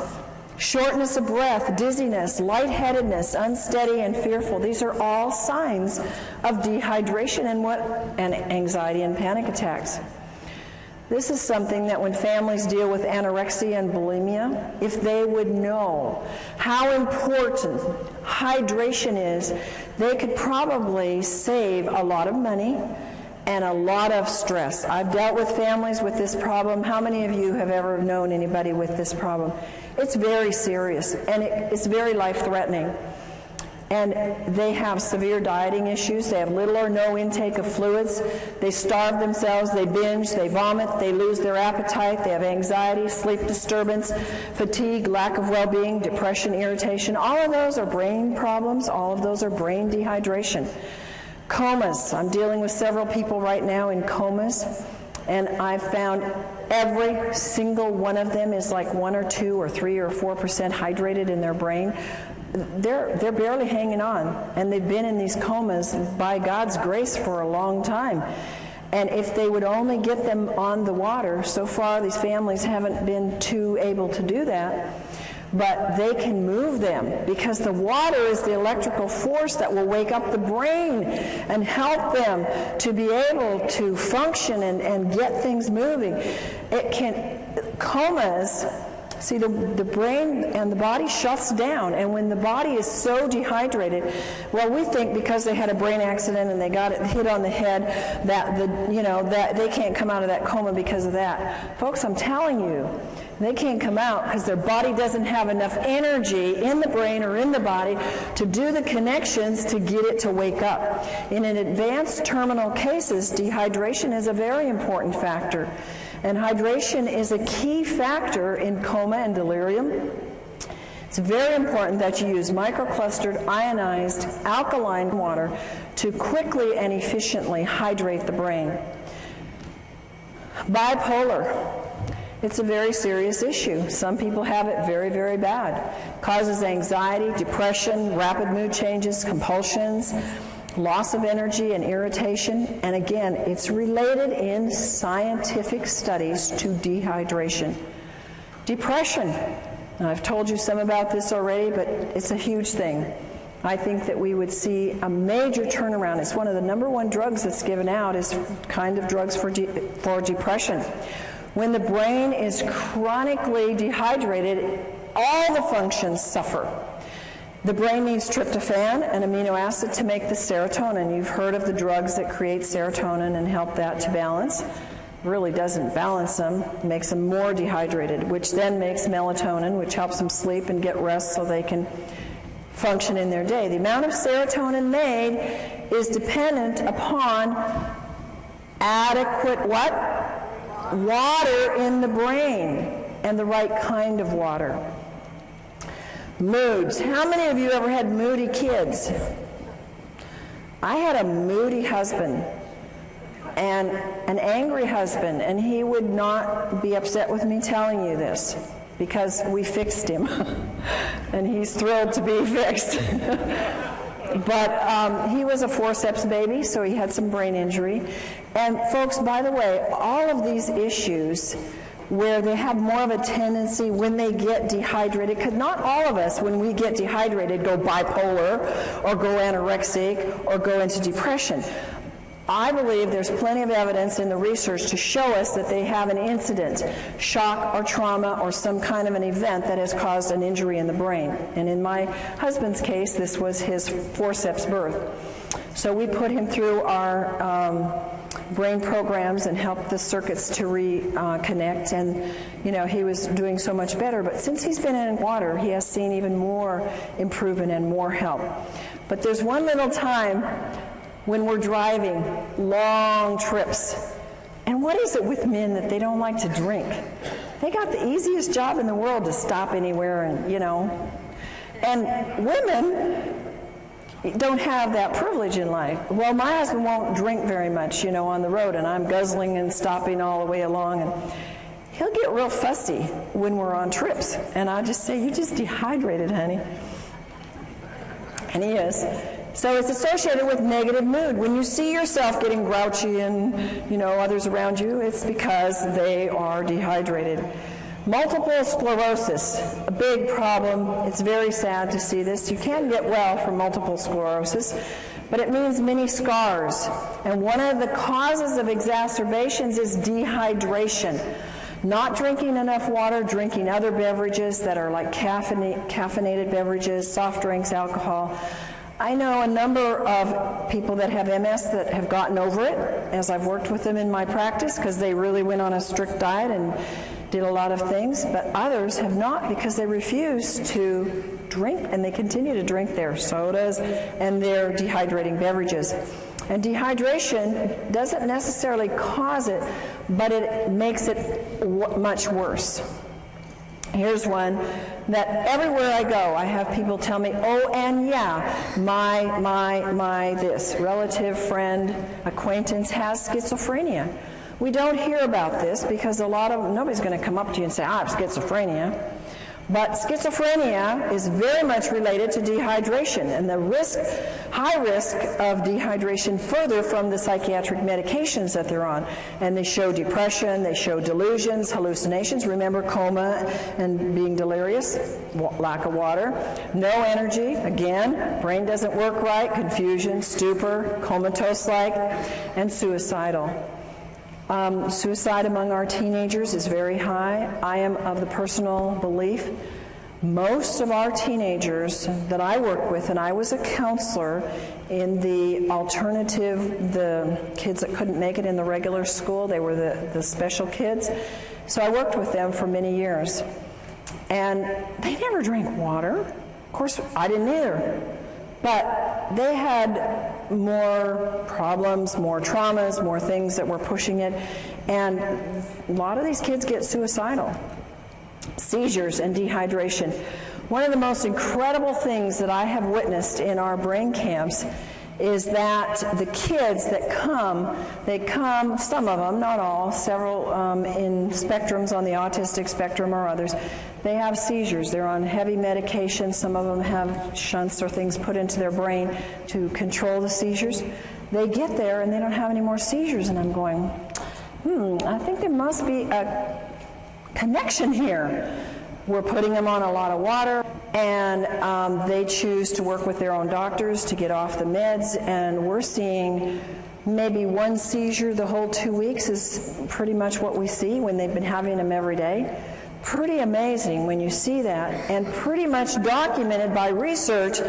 shortness of breath, dizziness, lightheadedness, unsteady and fearful. These are all signs of dehydration and anxiety and panic attacks. This is something that when families deal with anorexia and bulimia, if they would know how important hydration is, they could probably save a lot of money and a lot of stress. I've dealt with families with this problem. How many of you have ever known anybody with this problem? It's very serious, and it's very life-threatening. And they have severe dieting issues. They have little or no intake of fluids. They starve themselves. They binge. They vomit. They lose their appetite. They have anxiety, sleep disturbance, fatigue, lack of well-being, depression, irritation. All of those are brain problems. All of those are brain dehydration. Comas. I'm dealing with several people right now in comas. And I've found every single one of them is like 1 or 2 or 3 or 4% hydrated in their brain. They're barely hanging on, and they've been in these comas by God's grace for a long time. And if they would only get them on the water, so far these families haven't been too able to do that, but they can move them, because the water is the electrical force that will wake up the brain and help them to be able to function and get things moving. Comas See, the brain and the body shuts down, and when the body is so dehydrated, well, we think because they had a brain accident and they got it hit on the head that that they can't come out of that coma because of that. Folks, I'm telling you, they can't come out because their body doesn't have enough energy in the brain or in the body to do the connections to get it to wake up. In an advanced terminal cases, dehydration is a very important factor. And hydration is a key factor in coma and delirium. It's very important that you use microclustered, ionized, alkaline water to quickly and efficiently hydrate the brain. Bipolar. It's a very serious issue. Some people have it very, very bad. Causes anxiety, depression, rapid mood changes, compulsions, loss of energy and irritation, and again, it's related in scientific studies to dehydration. Depression. Now, I've told you some about this already, but it's a huge thing. I think that we would see a major turnaround. It's one of the number one drugs that's given out is kind of drugs for depression. When the brain is chronically dehydrated, all the functions suffer. The brain needs tryptophan, an amino acid, to make the serotonin. You've heard of the drugs that create serotonin and help that to balance. Really doesn't balance them, makes them more dehydrated, which then makes melatonin, which helps them sleep and get rest so they can function in their day. The amount of serotonin made is dependent upon adequate what? Water in the brain, and the right kind of water. Moods. How many of you ever had moody kids? I had a moody husband and an angry husband, and he would not be upset with me telling you this because we fixed him, and he's thrilled to be fixed. But he was a forceps baby, so he had some brain injury. And folks, by the way, all of these issues where they have more of a tendency when they get dehydrated, because not all of us, when we get dehydrated, go bipolar or go anorexic or go into depression. I believe there's plenty of evidence in the research to show us that they have an incident, shock or trauma or some kind of an event that has caused an injury in the brain. And in my husband's case, this was his forceps birth. So we put him through our brain programs and helped the circuits to reconnect, and he was doing so much better. But since he's been in water, he has seen even more improvement and more help. But there's one little time when we're driving long trips, and what is it with men that they don't like to drink? They got the easiest job in the world to stop anywhere, and women don't have that privilege in life. Well, my husband won't drink very much, on the road, and I'm guzzling and stopping all the way along, and he'll get real fussy when we're on trips, and I just say, "You just dehydrated, honey." And he is. So it's associated with negative mood. When you see yourself getting grouchy and, others around you, it's because they are dehydrated. Multiple sclerosis, a big problem. It's very sad to see this. You can get well from multiple sclerosis, but it means many scars. And one of the causes of exacerbations is dehydration. Not drinking enough water, drinking other beverages that are like caffeinated beverages, soft drinks, alcohol. I know a number of people that have MS that have gotten over it as I've worked with them in my practice because they really went on a strict diet and did a lot of things, but others have not because they refuse to drink, and they continue to drink their sodas and their dehydrating beverages. And dehydration doesn't necessarily cause it, but it makes it much worse. Here's one that everywhere I go, I have people tell me, "Oh, and yeah, my this relative, friend, acquaintance has schizophrenia." We don't hear about this because nobody's going to come up to you and say, "I have schizophrenia." But schizophrenia is very much related to dehydration, and the high risk of dehydration further from the psychiatric medications that they're on. And they show depression, they show delusions, hallucinations. Remember coma and being delirious, lack of water, no energy, again, brain doesn't work right, confusion, stupor, comatose-like, and suicidal. Suicide among our teenagers is very high. I am of the personal belief most of our teenagers that I work with, and I was a counselor in the alternative, the kids that couldn't make it in the regular school, they were the special kids. So I worked with them for many years. And they never drank water. Of course, I didn't either. But they had more problems, more traumas, more things that were pushing it. And a lot of these kids get suicidal. Seizures and dehydration. One of the most incredible things that I have witnessed in our brain camps is that the kids that come, they come, some of them, not all, several in spectrums on the autistic spectrum or others, they have seizures. They're on heavy medication. Some of them have shunts or things put into their brain to control the seizures. They get there and they don't have any more seizures, and I'm going, I think there must be a connection here. We're putting them on a lot of water, and they choose to work with their own doctors to get off the meds, and we're seeing maybe one seizure the whole 2 weeks is pretty much what we see when they've been having them every day. Pretty amazing when you see that, and pretty much documented by research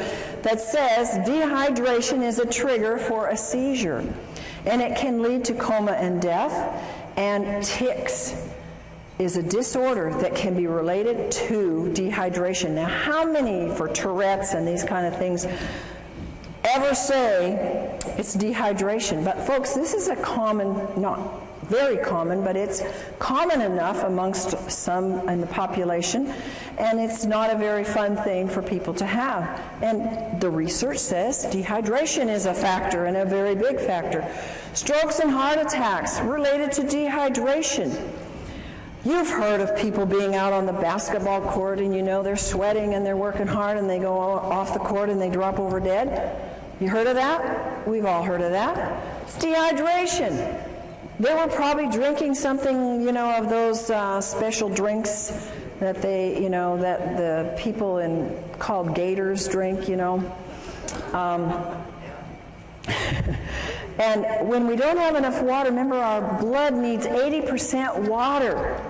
that says dehydration is a trigger for a seizure, and it can lead to coma and death. And tics is a disorder that can be related to dehydration. Now, how many for Tourette's and these kind of things ever say it's dehydration? But folks, this is a common, not very common, but it's common enough amongst some in the population, and it's not a very fun thing for people to have. And the research says dehydration is a factor, and a very big factor. Strokes and heart attacks related to dehydration. You've heard of people being out on the basketball court and you know they're sweating and they're working hard and they go off the court and they drop over dead. You heard of that? We've all heard of that. It's dehydration. They were probably drinking something, of those special drinks that they, that the people called gators drink, And when we don't have enough water, remember our blood needs 80% water.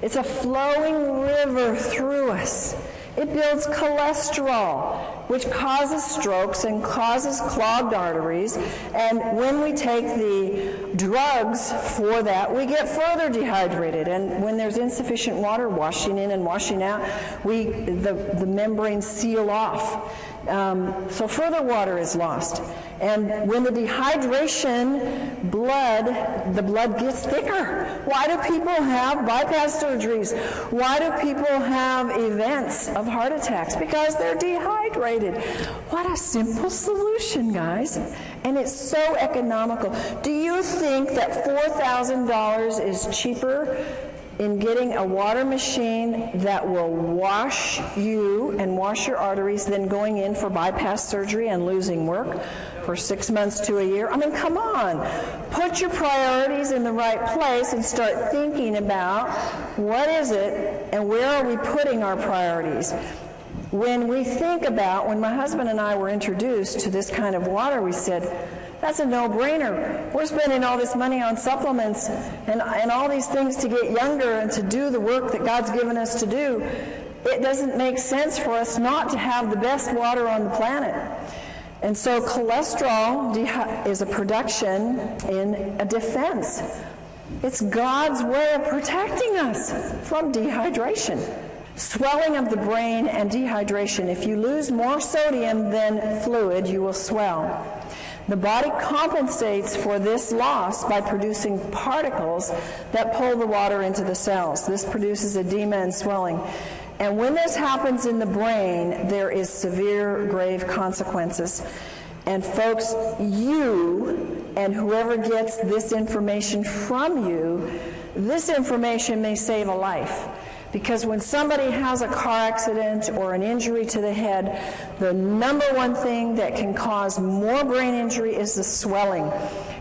It's a flowing river through us. It builds cholesterol, which causes strokes and causes clogged arteries. And when we take the drugs for that, we get further dehydrated. And when there's insufficient water washing in and washing out, the membranes seal off. So further water is lost. And when the dehydration, the blood gets thicker. Why do people have bypass surgeries? Why do people have events of heart attacks? Because they're dehydrated. What a simple solution, guys. And it's so economical. Do you think that $4,000 is cheaper in getting a water machine that will wash you and wash your arteries than going in for bypass surgery and losing work for 6 months to a year? I mean, come on. Put your priorities in the right place and start thinking about what is it and where are we putting our priorities. When we think about, when my husband and I were introduced to this kind of water, we said, that's a no-brainer. We're spending all this money on supplements and all these things to get younger and to do the work that God's given us to do. It doesn't make sense for us not to have the best water on the planet. And so cholesterol is a production in a defense. It's God's way of protecting us from dehydration. Swelling of the brain and dehydration. If you lose more sodium than fluid, you will swell. The body compensates for this loss by producing particles that pull the water into the cells. This produces edema and swelling. And when this happens in the brain, there is severe, grave consequences. And folks, you and whoever gets this information from you, this information may save a life. Because when somebody has a car accident or an injury to the head, the number one thing that can cause more brain injury is the swelling.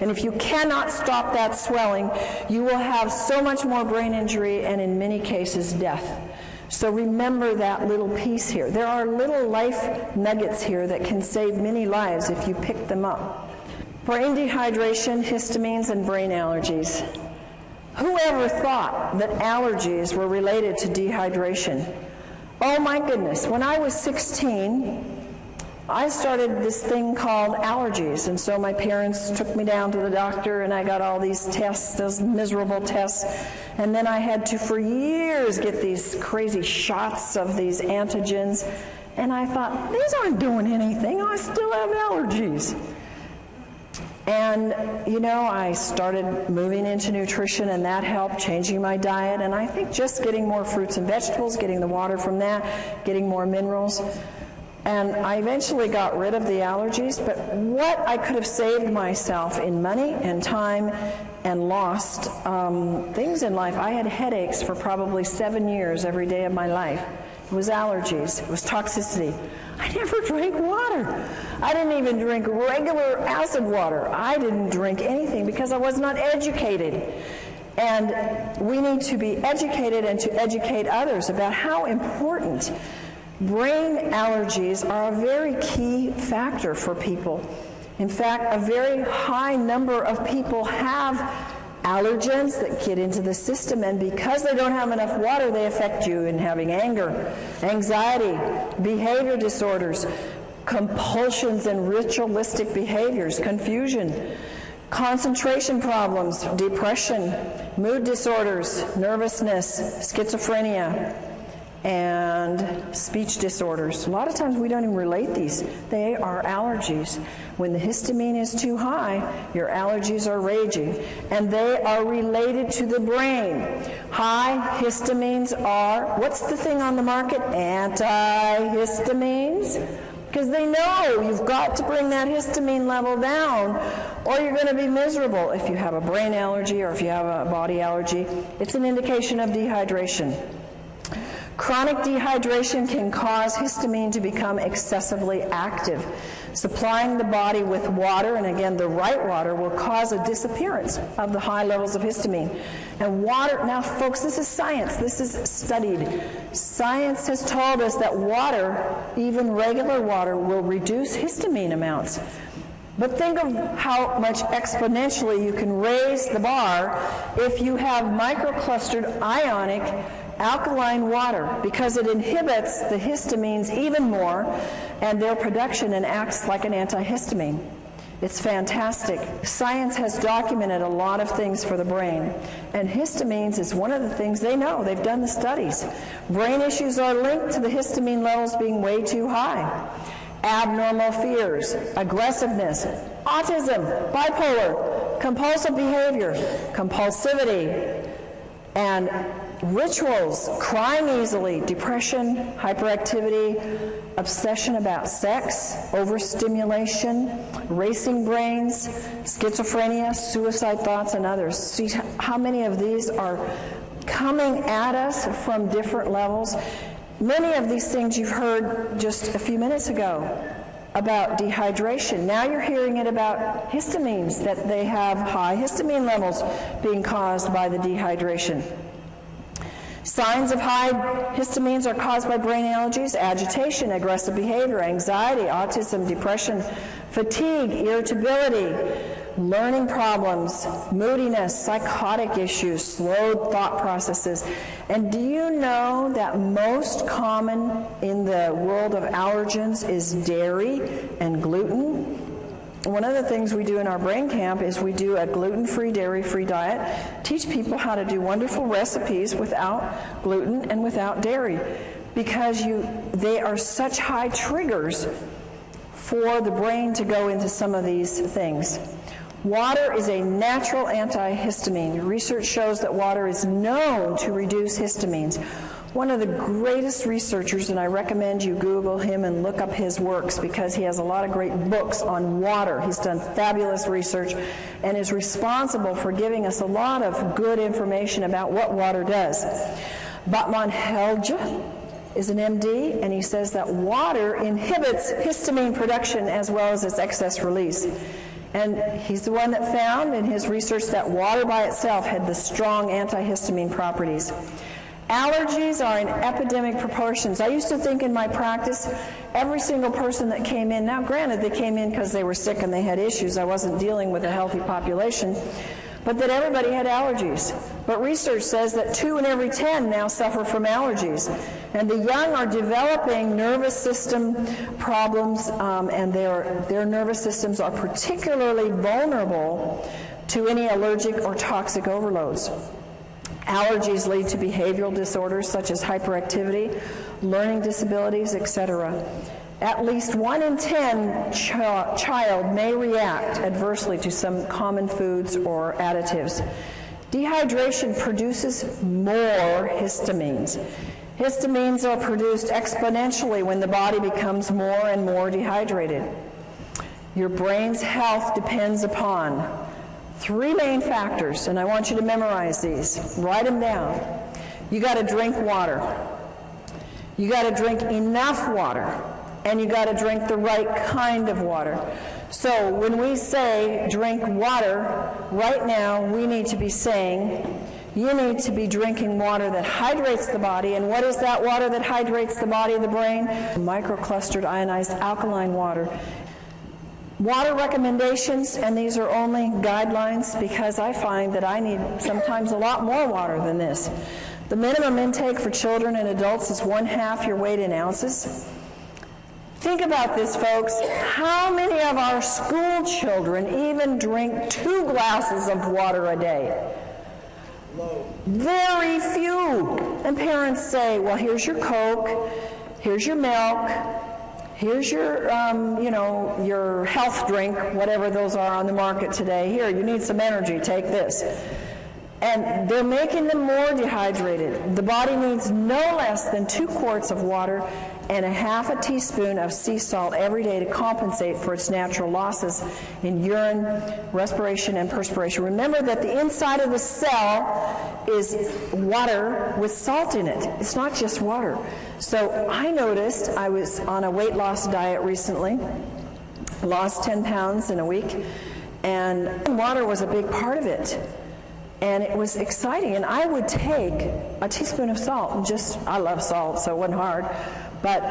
And if you cannot stop that swelling, you will have so much more brain injury and in many cases death. So remember that little piece here. There are little life nuggets here that can save many lives if you pick them up. Brain dehydration, histamines, and brain allergies. ever thought that allergies were related to dehydration? Oh my goodness, when I was 16, I started this thing called allergies, and so my parents took me down to the doctor and I got all these tests, those miserable tests, and then I had to, for years, get these crazy shots of these antigens, and I thought, these aren't doing anything, I still have allergies. And, you know, I started moving into nutrition, and that helped, changing my diet, and I think just getting more fruits and vegetables, getting the water from that, getting more minerals. And I eventually got rid of the allergies, but what I could have saved myself in money and time and lost things in life. I had headaches for probably 7 years every day of my life. It was allergies. It was toxicity. I never drank water. I didn't even drink regular acid water. I didn't drink anything because I was not educated. And we need to be educated and to educate others about how important brain allergies are a very key factor for people. In fact, a very high number of people have allergens that get into the system, and because they don't have enough water, they affect you in having anger, anxiety, behavior disorders, compulsions and ritualistic behaviors, confusion, concentration problems, depression, mood disorders, nervousness, schizophrenia, and speech disorders. A lot of times we don't even relate these. They are allergies. When the histamine is too high, your allergies are raging, and they are related to the brain. High histamines are, what's the thing on the market? Antihistamines. Because they know you've got to bring that histamine level down or you're going to be miserable. If you have a brain allergy or if you have a body allergy, it's an indication of dehydration. Chronic dehydration can cause histamine to become excessively active. Supplying the body with water, and again the right water, will cause a disappearance of the high levels of histamine. And water, now folks, this is science, this is studied. Science has told us that water, even regular water, will reduce histamine amounts. But think of how much exponentially you can raise the bar if you have microclustered ionic alkaline water, because it inhibits the histamines even more and their production and acts like an antihistamine. It's fantastic. Science has documented a lot of things for the brain, and histamines is one of the things they know. They've done the studies. Brain issues are linked to the histamine levels being way too high. Abnormal fears, aggressiveness, autism, bipolar, compulsive behavior, compulsivity, and rituals, crying easily, depression, hyperactivity, obsession about sex, overstimulation, racing brains, schizophrenia, suicide thoughts, and others. See how many of these are coming at us from different levels. Many of these things you've heard just a few minutes ago about dehydration. Now you're hearing it about histamines, that they have high histamine levels being caused by the dehydration. Signs of high histamines are caused by brain allergies, agitation, aggressive behavior, anxiety, autism, depression, fatigue, irritability, learning problems, moodiness, psychotic issues, slowed thought processes. And do you know that most common in the world of allergens is dairy and gluten? One of the things we do in our brain camp is we do a gluten-free, dairy-free diet, teach people how to do wonderful recipes without gluten and without dairy, because they are such high triggers for the brain to go into some of these things. Water is a natural antihistamine. Research shows that water is known to reduce histamines. One of the greatest researchers, and I recommend you Google him and look up his works because he has a lot of great books on water. He's done fabulous research and is responsible for giving us a lot of good information about what water does. Batman Helge is an MD, and he says that water inhibits histamine production as well as its excess release. And he's the one that found in his research that water by itself had the strong antihistamine properties. Allergies are in epidemic proportions. I used to think in my practice, every single person that came in, now granted they came in because they were sick and they had issues, I wasn't dealing with a healthy population, but that everybody had allergies. But research says that 2 in every 10 now suffer from allergies. And the young are developing nervous system problems, and their nervous systems are particularly vulnerable to any allergic or toxic overloads. Allergies lead to behavioral disorders such as hyperactivity, learning disabilities, etc. At least 1 in 10 child may react adversely to some common foods or additives. Dehydration produces more histamines. Histamines are produced exponentially when the body becomes more and more dehydrated. Your brain's health depends upon 3 main factors, and I want you to memorize these. Write them down. You got to drink water. You got to drink enough water. And you got to drink the right kind of water. So when we say drink water, right now we need to be saying you need to be drinking water that hydrates the body. And what is that water that hydrates the body of the brain? Microclustered ionized alkaline water. Water recommendations, and these are only guidelines because I find that I need sometimes a lot more water than this. The minimum intake for children and adults is 1/2 your weight in ounces. Think about this, folks. How many of our school children even drink 2 glasses of water a day? Very few. And parents say, well, here's your Coke, here's your milk, here's your, your health drink, whatever those are on the market today. Here, you need some energy, take this. And they're making them more dehydrated. The body needs no less than 2 quarts of water and 1/2 teaspoon of sea salt every day to compensate for its natural losses in urine, respiration, and perspiration. Remember that the inside of the cell is water with salt in it. It's not just water. So I noticed, I was on a weight loss diet recently, lost 10 pounds in a week, and water was a big part of it. And it was exciting, and I would take a teaspoon of salt, and I love salt, so it wasn't hard, but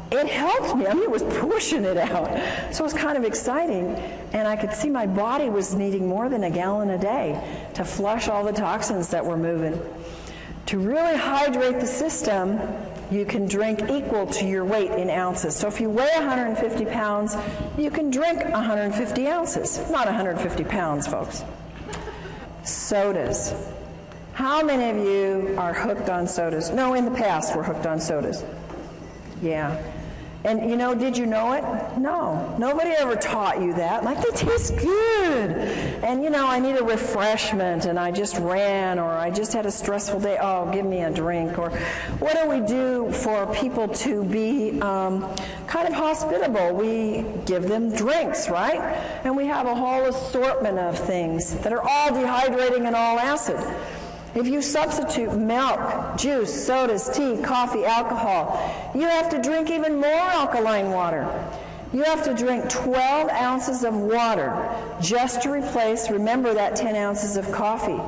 it helped me. I mean, it was pushing it out. So it was kind of exciting, and I could see my body was needing more than a gallon a day to flush all the toxins that were moving. To really hydrate the system, you can drink equal to your weight in ounces. So if you weigh 150 pounds, you can drink 150 ounces, not 150 pounds, folks. Sodas. How many of you are hooked on sodas? No, in the past we're hooked on sodas. Yeah. And did you know it? No. Nobody ever taught you that. Like, they taste good. And I need a refreshment, and I just ran, or I just had a stressful day. Oh, give me a drink. Or what do we do for people to be kind of hospitable? We give them drinks, right? And we have a whole assortment of things that are all dehydrating and all acid. If you substitute milk, juice, sodas, tea, coffee, alcohol, you have to drink even more alkaline water. You have to drink 12 ounces of water just to replace, remember, that 10 ounces of coffee.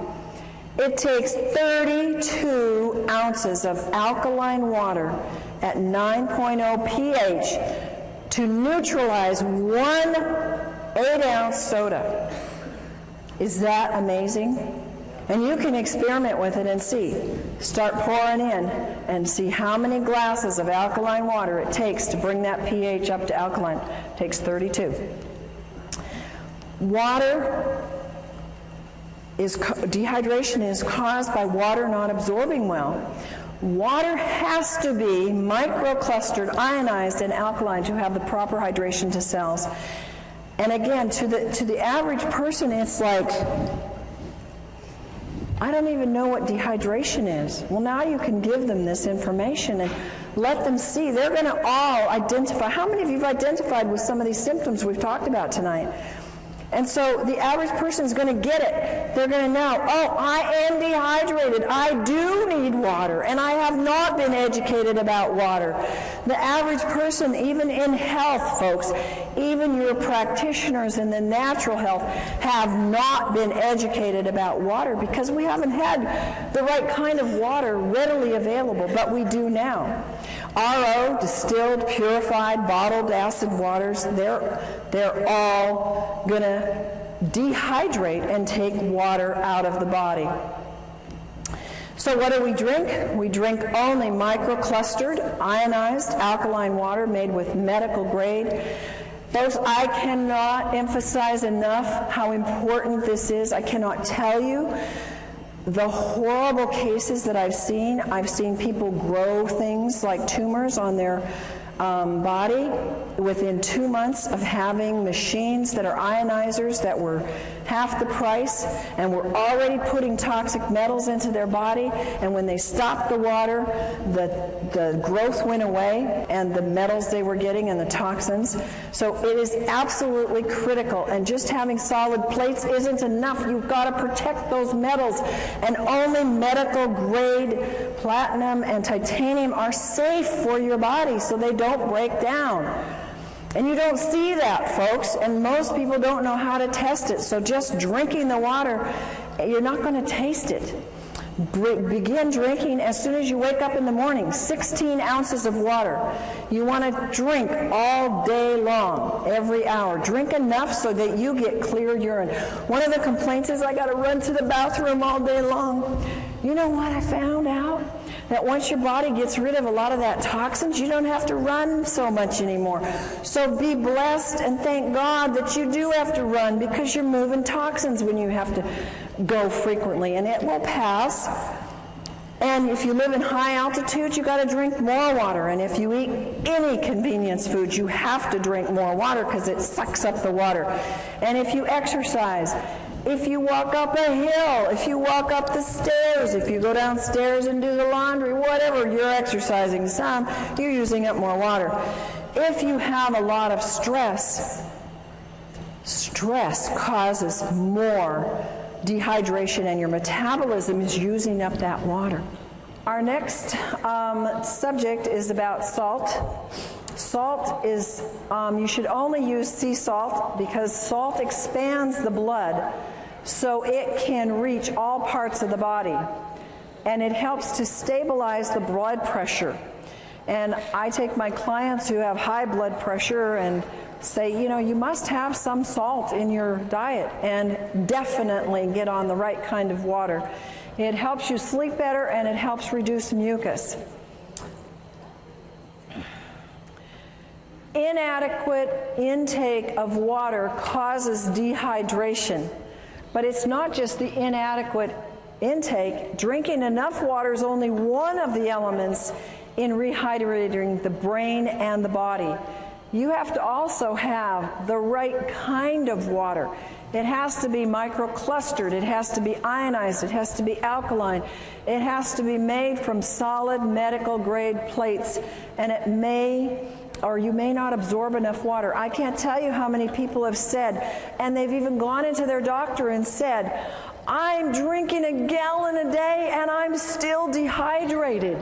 It takes 32 ounces of alkaline water at 9.0 pH to neutralize 1 8-ounce soda. Is that amazing? And you can experiment with it and see. Start pouring in and see how many glasses of alkaline water it takes to bring that pH up to alkaline. It takes 32. Dehydration is caused by water not absorbing well. Water has to be microclustered, ionized, and alkaline to have the proper hydration to cells. And again, to the average person, it's like, I don't even know what dehydration is. Well, now you can give them this information and let them see. They're going to all identify. How many of you have identified with some of these symptoms we've talked about tonight? And so the average person is going to get it. They're going to know, oh, I am dehydrated. I do need water, and I have not been educated about water. The average person, even in health, folks, even your practitioners in the natural health, have not been educated about water because we haven't had the right kind of water readily available, but we do now. RO, distilled, purified, bottled acid waters, they're all going to dehydrate and take water out of the body. So what do we drink? We drink only microclustered, ionized, alkaline water made with medical grade. Folks, I cannot emphasize enough how important this is. I cannot tell you the horrible cases that I've seen. I've seen people grow things like tumors on their body within 2 months of having machines that are ionizers that were half the price and were already putting toxic metals into their body, and when they stopped the water, the growth went away and the metals they were getting and the toxins. So it is absolutely critical, and just having solid plates isn't enough. You've got to protect those metals, and only medical grade platinum and titanium are safe for your body so they don't break down. And you don't see that, folks, and most people don't know how to test it. So just drinking the water, you're not going to taste it. Begin drinking as soon as you wake up in the morning, 16 ounces of water. You want to drink all day long, every hour. Drink enough so that you get clear urine. One of the complaints is I got to run to the bathroom all day long. You know what I found out? That once your body gets rid of a lot of that toxins, you don't have to run so much anymore. So be blessed and thank God that you do have to run, because you're moving toxins when you have to go frequently, and it will pass. And if you live in high altitude, you got to drink more water. And if you eat any convenience food, you have to drink more water because it sucks up the water. And if you exercise, if you walk up a hill, if you walk up the stairs, if you go downstairs and do the laundry, whatever, you're exercising some, you're using up more water. If you have a lot of stress, stress causes more dehydration, and your metabolism is using up that water. Our next subject is about salt. Salt is, you should only use sea salt because salt expands the blood so it can reach all parts of the body, and it helps to stabilize the blood pressure. And I take my clients who have high blood pressure and say, you know, you must have some salt in your diet, and definitely get on the right kind of water. It helps you sleep better, and it helps reduce mucus. Inadequate intake of water causes dehydration, but it's not just the inadequate intake. Drinking enough water is only one of the elements in rehydrating the brain and the body. You have to also have the right kind of water. It has to be microclustered, it has to be ionized, it has to be alkaline, it has to be made from solid medical grade plates, and it may or you may not absorb enough water. I can't tell you how many people have said, and they've even gone into their doctor and said, I'm drinking a gallon a day and I'm still dehydrated.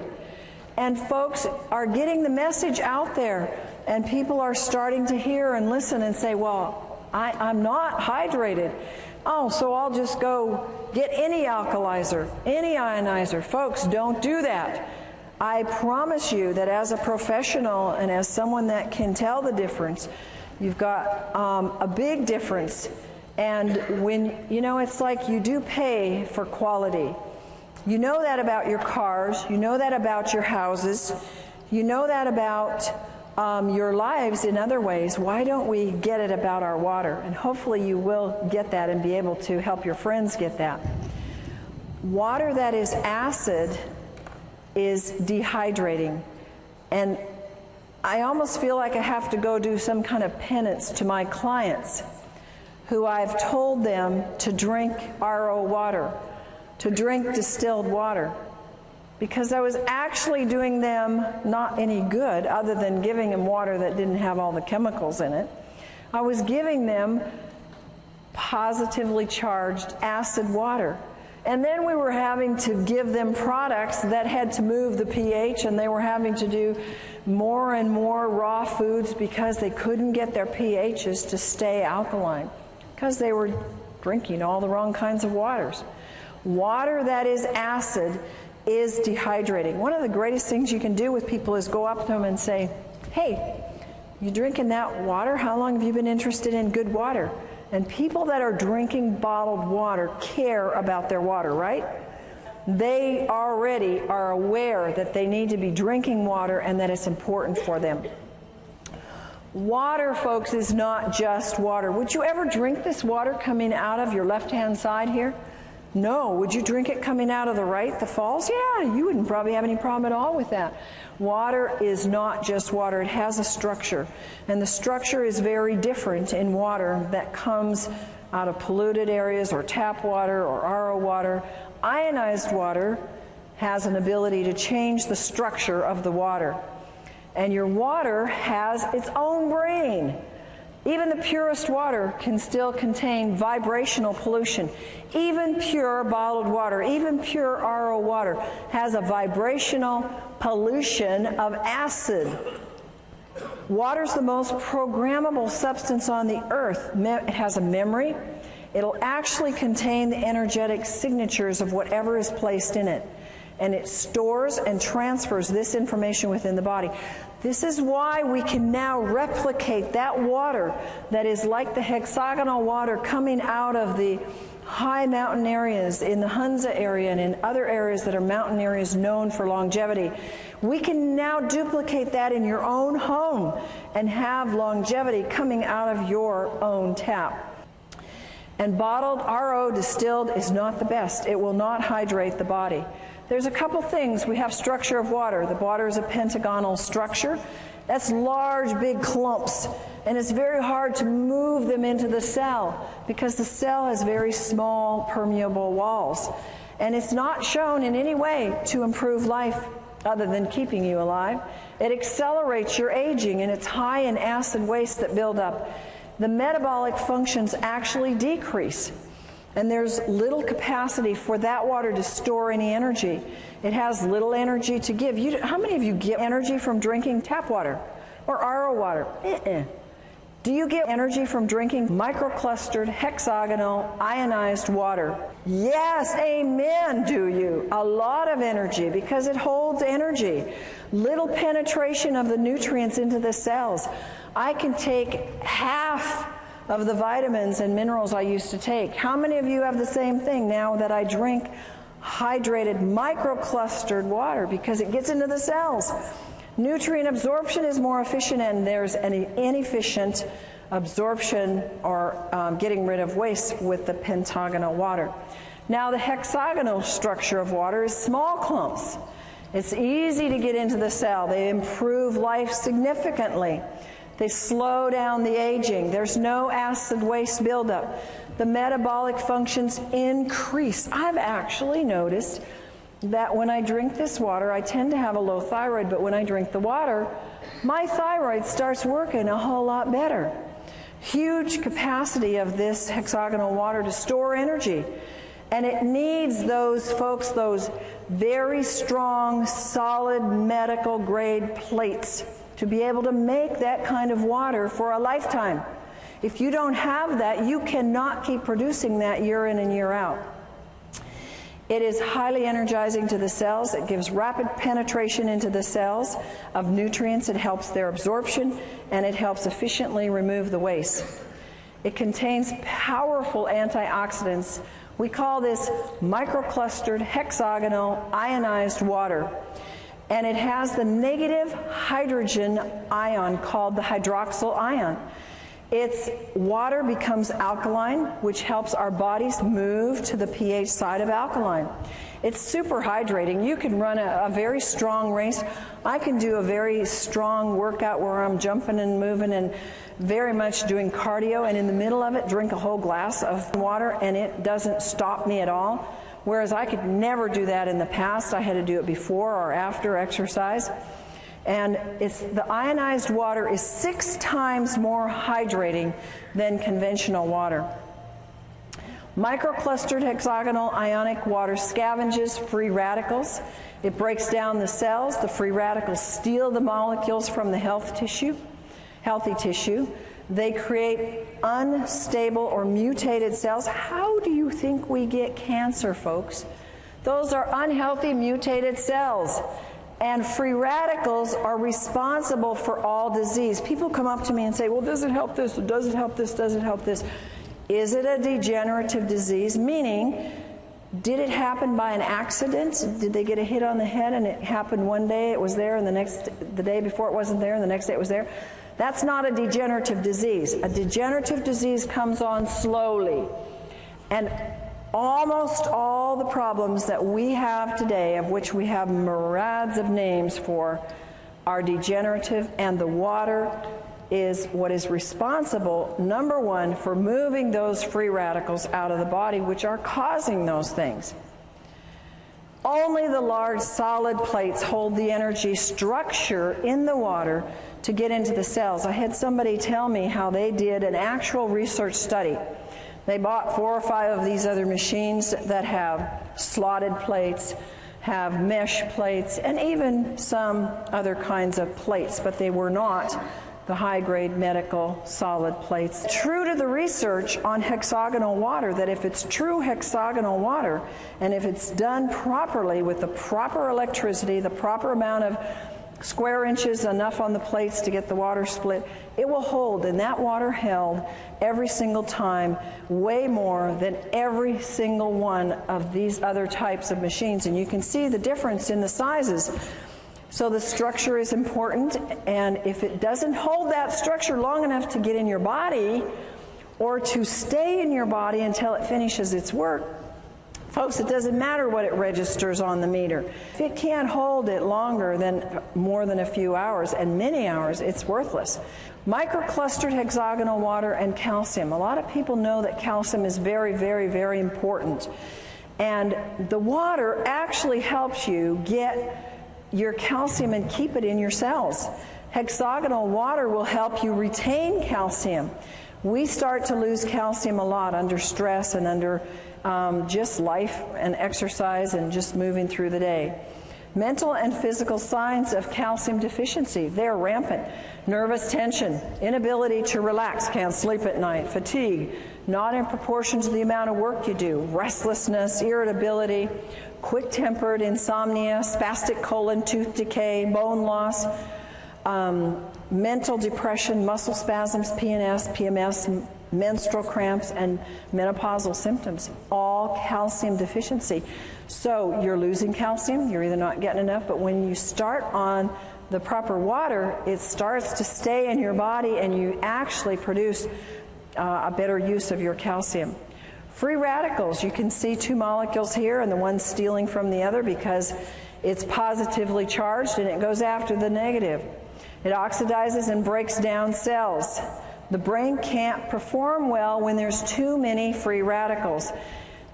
And folks are getting the message out there, and people are starting to hear and listen and say, well, I'm not hydrated. Oh, so I'll just go get any alkalizer, any ionizer. Folks, don't do that. I promise you that as a professional and as someone that can tell the difference, you've got a big difference. And when, you know, it's like you do pay for quality. You know that about your cars, you know that about your houses, you know that about your lives in other ways. Why don't we get it about our water? And hopefully you will get that and be able to help your friends get that. Water that is acid is dehydrating. And I almost feel like I have to go do some kind of penance to my clients who I've told them to drink RO water, to drink distilled water, because I was actually doing them not any good other than giving them water that didn't have all the chemicals in it. I was giving them positively charged acid water. And then we were having to give them products that had to move the pH, and they were having to do more and more raw foods because they couldn't get their pHs to stay alkaline because they were drinking all the wrong kinds of waters. Water that is acid is dehydrating. One of the greatest things you can do with people is go up to them and say, hey, you drinking that water? How long have you been interested in good water? And people that are drinking bottled water care about their water, right? They already are aware that they need to be drinking water and that it's important for them. Water, folks, is not just water. Would you ever drink this water coming out of your left-hand side here? No. Would you drink it coming out of the right, the falls? Yeah, you wouldn't probably have any problem at all with that. Water is not just water. It has a structure. And the structure is very different in water that comes out of polluted areas or tap water or RO water. Ionized water has an ability to change the structure of the water. And your water has its own brain. Even the purest water can still contain vibrational pollution. Even pure bottled water, even pure RO water has a vibrational pollution of acid. Water's the most programmable substance on the earth. It has a memory. It'll actually contain the energetic signatures of whatever is placed in it. And it stores and transfers this information within the body. This is why we can now replicate that water that is like the hexagonal water coming out of the high mountain areas in the Hunza area and in other areas that are mountain areas known for longevity. We can now duplicate that in your own home and have longevity coming out of your own tap. And bottled RO distilled is not the best. It will not hydrate the body. There's a couple things. We have structure of water. The water is a pentagonal structure. That's large, big clumps. And it's very hard to move them into the cell because the cell has very small, permeable walls. And it's not shown in any way to improve life other than keeping you alive. It accelerates your aging, and it's high in acid waste that build up. The metabolic functions actually decrease. And there's little capacity for that water to store any energy. It has little energy to give. How many of you get energy from drinking tap water or RO water? Do you get energy from drinking microclustered, hexagonal, ionized water? Yes, amen, do you? A lot of energy because it holds energy. Little penetration of the nutrients into the cells. I can take half of the vitamins and minerals I used to take. How many of you have the same thing now that I drink hydrated microclustered water because it gets into the cells? Nutrient absorption is more efficient, and there's an inefficient absorption or getting rid of waste with the pentagonal water. Now the hexagonal structure of water is small clumps. It's easy to get into the cell. They improve life significantly. They slow down the aging. There's no acid waste buildup. The metabolic functions increase. I've actually noticed that when I drink this water, I tend to have a low thyroid, but when I drink the water, my thyroid starts working a whole lot better. Huge capacity of this hexagonal water to store energy. And it needs those folks, those very strong, solid medical grade plates to be able to make that kind of water for a lifetime. If you don't have that, you cannot keep producing that year in and year out. It is highly energizing to the cells. It gives rapid penetration into the cells of nutrients. It helps their absorption, and it helps efficiently remove the waste. It contains powerful antioxidants. We call this microclustered, hexagonal, ionized water. And it has the negative hydrogen ion called the hydroxyl ion. Its water becomes alkaline, which helps our bodies move to the pH side of alkaline. It's super hydrating. You can run a very strong race. I can do a very strong workout where I'm jumping and moving and very much doing cardio, and in the middle of it drink a whole glass of water, and it doesn't stop me at all. Whereas I could never do that in the past. I had to do it before or after exercise. And the ionized water is 6 times more hydrating than conventional water. Microclustered hexagonal ionic water scavenges free radicals. It breaks down the cells. The free radicals steal the molecules from the healthy tissue. They create unstable or mutated cells. How do you think we get cancer, folks? Those are unhealthy, mutated cells. And free radicals are responsible for all disease. People come up to me and say, well, does it help this? Does it help this? Does it help this? Is it a degenerative disease? Meaning, did it happen by an accident? Did they get a hit on the head and it happened one day, it was there, and the day before it wasn't there, and the next day it was there? That's not a degenerative disease. A degenerative disease comes on slowly. And almost all the problems that we have today, of which we have myriads of names for, are degenerative, and the water is what is responsible, number one, for moving those free radicals out of the body, which are causing those things. Only the large solid plates hold the energy structure in the water to get into the cells. I had somebody tell me how they did an actual research study. They bought 4 or 5 of these other machines that have slotted plates, have mesh plates, and even some other kinds of plates, but they were not the high-grade medical solid plates. True to the research on hexagonal water, that if it's true hexagonal water, and if it's done properly with the proper electricity, the proper amount of square inches, enough on the plates to get the water split, it will hold, and that water held every single time way more than every single one of these other types of machines. And you can see the difference in the sizes. So the structure is important, and if it doesn't hold that structure long enough to get in your body or to stay in your body until it finishes its work, folks, it doesn't matter what it registers on the meter. If it can't hold it longer than more than a few hours, and many hours, it's worthless. Microclustered hexagonal water and calcium. A lot of people know that calcium is very, very, very important. And the water actually helps you get your calcium and keep it in your cells. Hexagonal water will help you retain calcium. We start to lose calcium a lot under stress and under just life and exercise and just moving through the day. Mental and physical signs of calcium deficiency, they're rampant. Nervous tension, inability to relax, can't sleep at night, fatigue, not in proportion to the amount of work you do, restlessness, irritability, quick-tempered, insomnia, spastic colon, tooth decay, bone loss, mental depression, muscle spasms, PNS, PMS, menstrual cramps, and menopausal symptoms, all calcium deficiency. So you're losing calcium, you're either not getting enough, but when you start on the proper water, it starts to stay in your body and you actually produce a better use of your calcium. Free radicals, you can see 2 molecules here and the one stealing from the other because it's positively charged and it goes after the negative. It oxidizes and breaks down cells. The brain can't perform well when there's too many free radicals.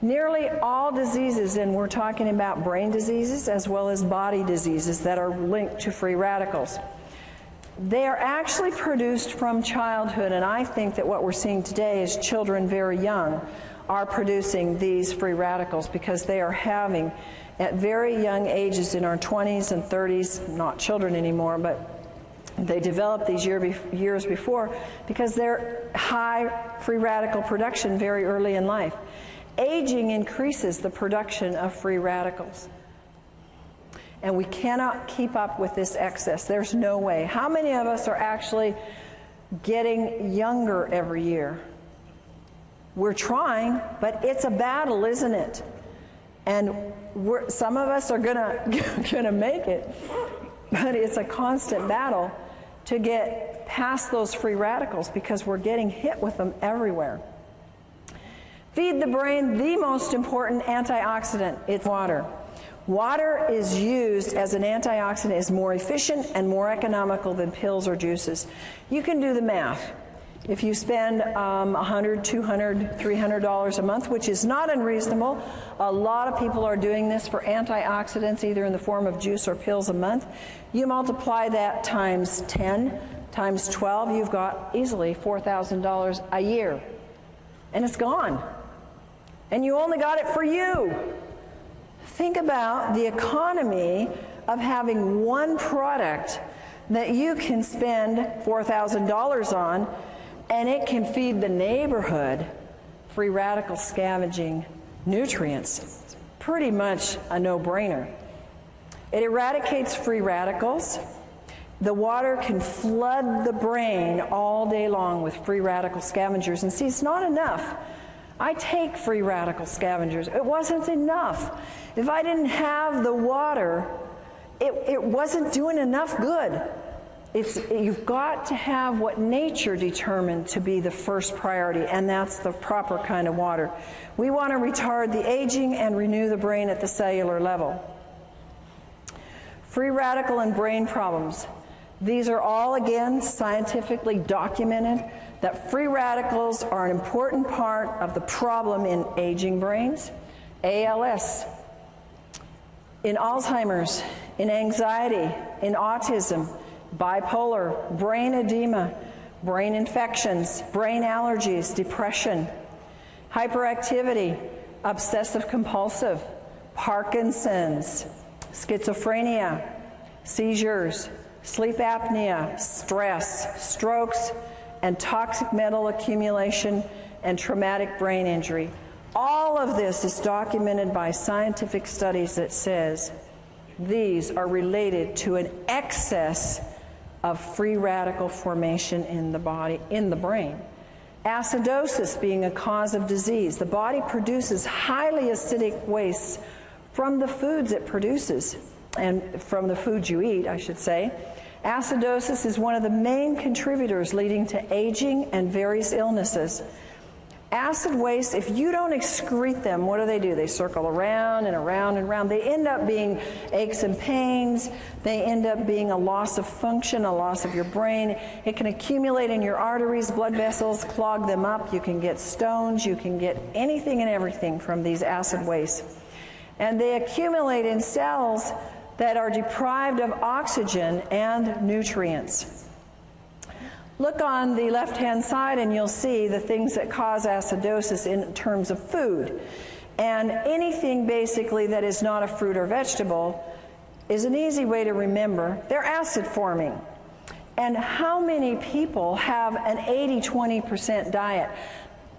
Nearly all diseases, and we're talking about brain diseases as well as body diseases that are linked to free radicals, they are actually produced from childhood, and I think that what we're seeing today is children very young are producing these free radicals because they are having, at very young ages in our 20s and 30s, not children anymore, but they develop these years before because they're high free radical production very early in life. Aging increases the production of free radicals. And we cannot keep up with this excess. There's no way. How many of us are actually getting younger every year? We're trying, but it's a battle, isn't it? And some of us are gonna make it, but it's a constant battle to get past those free radicals because we're getting hit with them everywhere. Feed the brain the most important antioxidant. It's water. Water is used as an antioxidant, is more efficient and more economical than pills or juices. You can do the math. If you spend $100, $200, $300 a month, which is not unreasonable, a lot of people are doing this for antioxidants, either in the form of juice or pills a month. You multiply that times 10, times 12, you've got easily $4,000 a year. And it's gone. And you only got it for you. Think about the economy of having one product that you can spend $4,000 on, and it can feed the neighborhood free radical scavenging nutrients. It's pretty much a no-brainer. It eradicates free radicals. The water can flood the brain all day long with free radical scavengers. And see, it's not enough. I take free radical scavengers. It wasn't enough. If I didn't have the water, it wasn't doing enough good. You've got to have what nature determined to be the first priority, and that's the proper kind of water. We want to retard the aging and renew the brain at the cellular level. Free radical and brain problems. These are all, again, scientifically documented that free radicals are an important part of the problem in aging brains, ALS, in Alzheimer's, in anxiety, in autism, bipolar, brain edema, brain infections, brain allergies, depression, hyperactivity, obsessive compulsive, Parkinson's, schizophrenia, seizures, sleep apnea, stress, strokes, and toxic metal accumulation and traumatic brain injury. All of this is documented by scientific studies that says these are related to an excess of free radical formation in the body, in the brain. Acidosis being a cause of disease. The body produces highly acidic wastes from the foods it produces, and from the foods you eat, I should say. Acidosis is one of the main contributors leading to aging and various illnesses. Acid wastes, if you don't excrete them, what do? They circle around and around and around. They end up being aches and pains. They end up being a loss of function, a loss of your brain. It can accumulate in your arteries, blood vessels, clog them up. You can get stones. You can get anything and everything from these acid wastes. And they accumulate in cells that are deprived of oxygen and nutrients. Look on the left-hand side and you'll see the things that cause acidosis in terms of food. And anything basically that is not a fruit or vegetable is an easy way to remember. They're acid forming. And how many people have an 80-20% diet?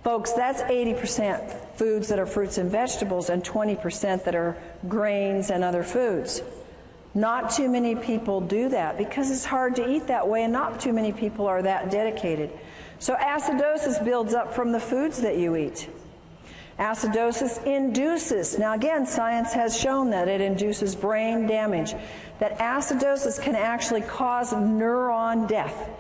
Folks, that's 80% foods that are fruits and vegetables and 20% that are grains and other foods. Not too many people do that because it's hard to eat that way, and not too many people are that dedicated. So acidosis builds up from the foods that you eat. Acidosis induces, now again, science has shown that it induces brain damage, that acidosis can actually cause neuron death.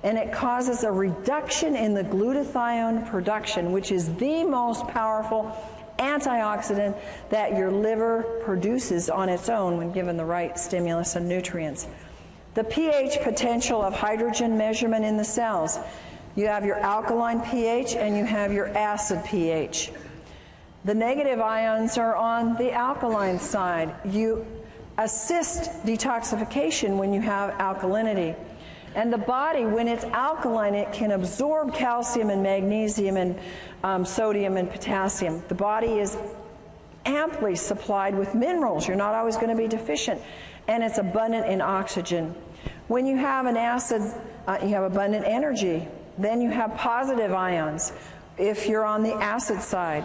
And it causes a reduction in the glutathione production, which is the most powerful antioxidant that your liver produces on its own when given the right stimulus and nutrients. The pH potential of hydrogen measurement in the cells. You have your alkaline pH and you have your acid pH. The negative ions are on the alkaline side. You assist detoxification when you have alkalinity. And the body, when it's alkaline, it can absorb calcium and magnesium and sodium and potassium. The body is amply supplied with minerals. You're not always going to be deficient. And it's abundant in oxygen. When you have an acid, you have abundant energy. Then you have positive ions if you're on the acid side.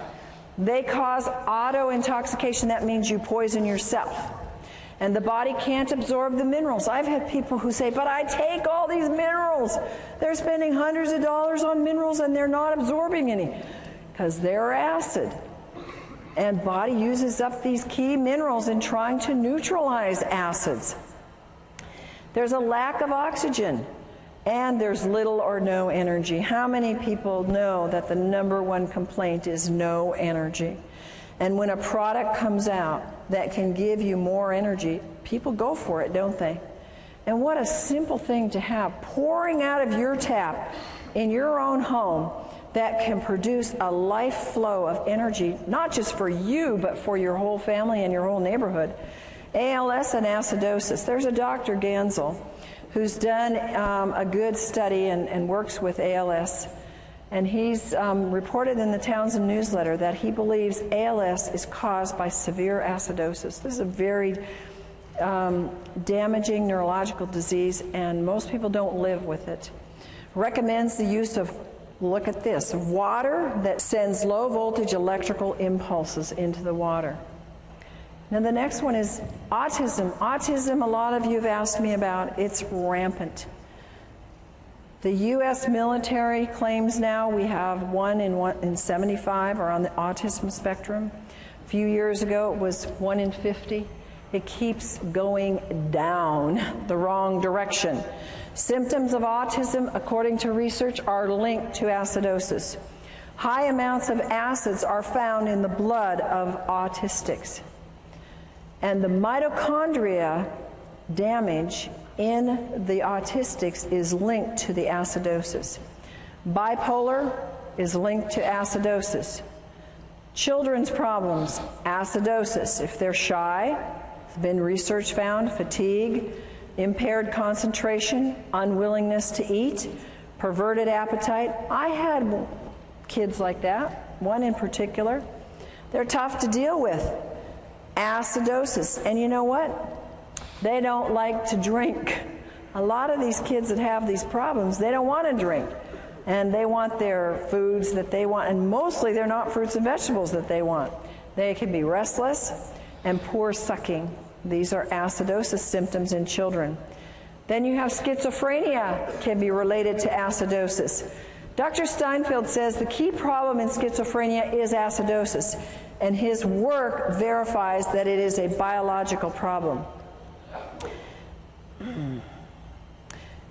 They cause auto-intoxication. That means you poison yourself. And the body can't absorb the minerals. I've had people who say, but I take all these minerals. They're spending hundreds of dollars on minerals and they're not absorbing any because they're acid. And body uses up these key minerals in trying to neutralize acids. There's a lack of oxygen and there's little or no energy. How many people know that the #1 complaint is no energy? And when a product comes out that can give you more energy, people go for it, don't they? And what a simple thing to have pouring out of your tap in your own home that can produce a life flow of energy, not just for you, but for your whole family and your whole neighborhood. ALS and acidosis. There's a Dr. Gansel who's done a good study and works with ALS. And he's reported in the Townsend newsletter that he believes ALS is caused by severe acidosis. This is a very damaging neurological disease, and most people don't live with it. Recommends the use of, look at this, water that sends low voltage electrical impulses into the water. Now the next one is autism. Autism, a lot of you have asked me about. It's rampant. The U.S. military claims now we have 1 in 75 are on the autism spectrum. A few years ago it was 1 in 50. It keeps going down the wrong direction. Symptoms of autism, according to research, are linked to acidosis. High amounts of acids are found in the blood of autistics. And the mitochondria damage in the autistics is linked to the acidosis. Bipolar is linked to acidosis. Children's problems, acidosis. If they're shy, there's been research found, fatigue, impaired concentration, unwillingness to eat, perverted appetite. I had kids like that, one in particular. They're tough to deal with. Acidosis. And you know what? They don't like to drink. A lot of these kids that have these problems, they don't want to drink. And they want their foods that they want, and mostly they're not fruits and vegetables that they want. They can be restless and poor sucking. These are acidosis symptoms in children. Then you have schizophrenia, can be related to acidosis. Dr. Steinfeld says the key problem in schizophrenia is acidosis, and his work verifies that it is a biological problem.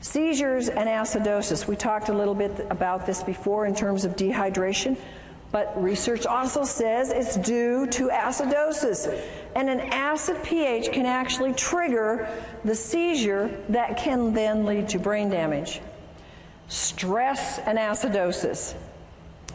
Seizures and acidosis. We talked a little bit about this before in terms of dehydration, but research also says it's due to acidosis. And an acid pH can actually trigger the seizure that can then lead to brain damage. Stress and acidosis.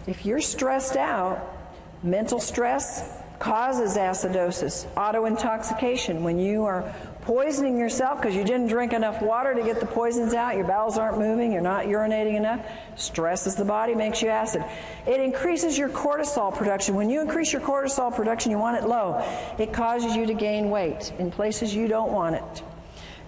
If you're stressed out, mental stress causes acidosis. Autointoxication, when you are poisoning yourself because you didn't drink enough water to get the poisons out, your bowels aren't moving, you're not urinating enough, stresses the body, makes you acid. It increases your cortisol production. When you increase your cortisol production, you want it low. It causes you to gain weight in places you don't want it.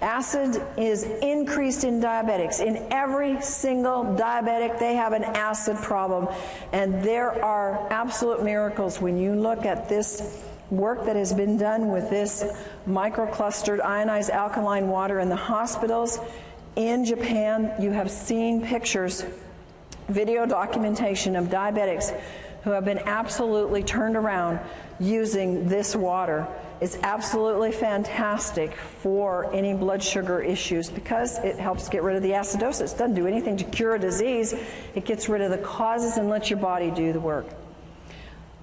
Acid is increased in diabetics. In every single diabetic, they have an acid problem. And there are absolute miracles when you look at this work that has been done with this microclustered ionized alkaline water in the hospitals. In Japan, you have seen pictures, video documentation of diabetics who have been absolutely turned around using this water. It's absolutely fantastic for any blood sugar issues because it helps get rid of the acidosis. It doesn't do anything to cure a disease. It gets rid of the causes and lets your body do the work.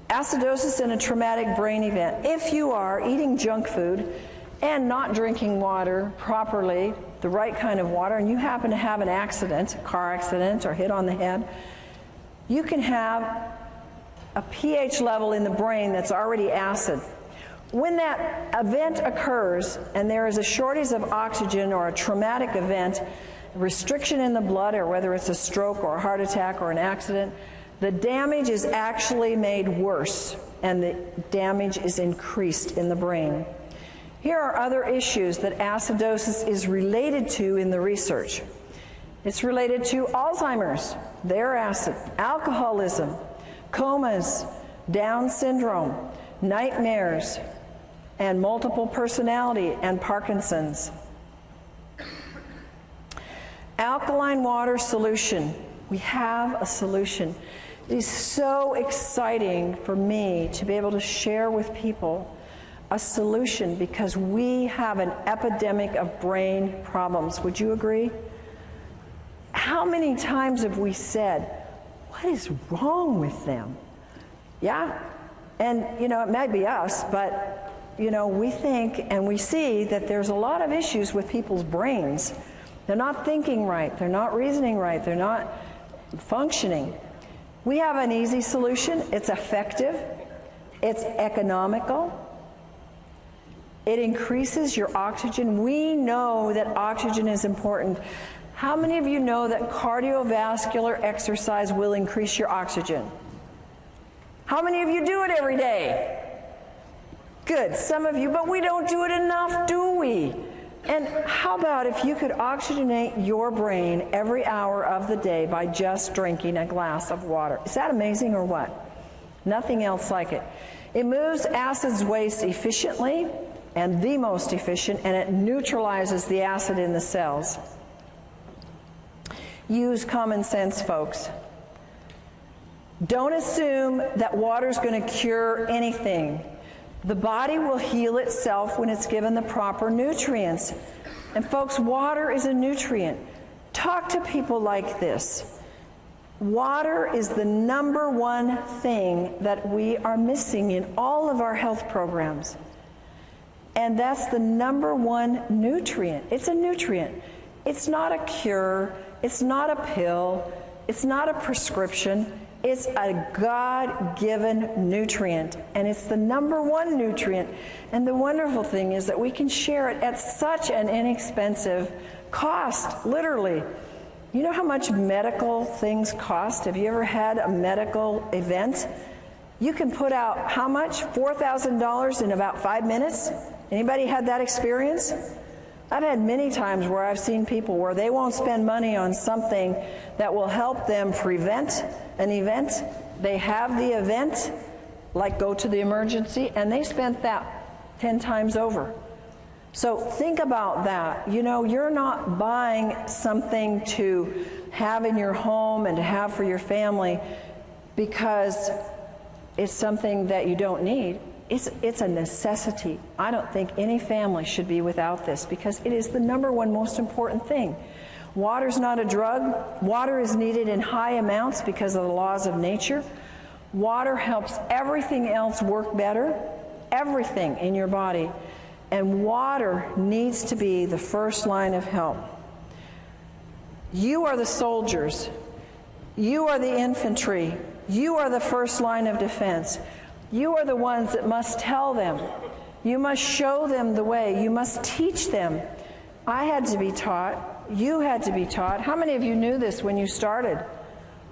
Acidosis in a traumatic brain event. If you are eating junk food and not drinking water properly, the right kind of water, and you happen to have an accident, a car accident or hit on the head, you can have a pH level in the brain that's already acid. When that event occurs and there is a shortage of oxygen or a traumatic event, restriction in the blood, or whether it's a stroke or a heart attack or an accident, the damage is actually made worse and the damage is increased in the brain. Here are other issues that acidosis is related to in the research. It's related to Alzheimer's, their acid, alcoholism, comas, Down syndrome, nightmares, and multiple personality and Parkinson's. Alkaline water solution. We have a solution. It is so exciting for me to be able to share with people a solution because we have an epidemic of brain problems. Would you agree? How many times have we said, what is wrong with them? Yeah? And, you know, it might be us, but, you know, we think and we see that there's a lot of issues with people's brains. They're not thinking right. They're not reasoning right. They're not functioning. We have an easy solution. It's effective. It's economical. It increases your oxygen. We know that oxygen is important. How many of you know that cardiovascular exercise will increase your oxygen? How many of you do it every day? Good, some of you, but we don't do it enough, do we? And how about if you could oxygenate your brain every hour of the day by just drinking a glass of water? Is that amazing or what? Nothing else like it. It moves acids waste efficiently, and the most efficient, and it neutralizes the acid in the cells. Use common sense, folks. Don't assume that water is going to cure anything. The body will heal itself when it's given the proper nutrients. And folks, water is a nutrient. Talk to people like this. Water is the number one thing that we are missing in all of our health programs. And that's the number one nutrient. It's a nutrient. It's not a cure. It's not a pill. It's not a prescription. It's a God-given nutrient, and it's the number one nutrient. And the wonderful thing is that we can share it at such an inexpensive cost, literally. You know how much medical things cost? Have you ever had a medical event? You can put out how much? $4,000 in about 5 minutes? Anybody had that experience? I've had many times where I've seen people where they won't spend money on something that will help them prevent an event. They have the event, like go to the emergency, and they spent that 10 times over. So think about that. You know, you're not buying something to have in your home and to have for your family because it's something that you don't need. It's a necessity. I don't think any family should be without this because it is the number one most important thing. Water's not a drug. Water is needed in high amounts because of the laws of nature. Water helps everything else work better, everything in your body. And water needs to be the first line of help. You are the soldiers. You are the infantry. You are the first line of defense. You are the ones that must tell them. You must show them the way. You must teach them. I had to be taught. You had to be taught. How many of you knew this when you started?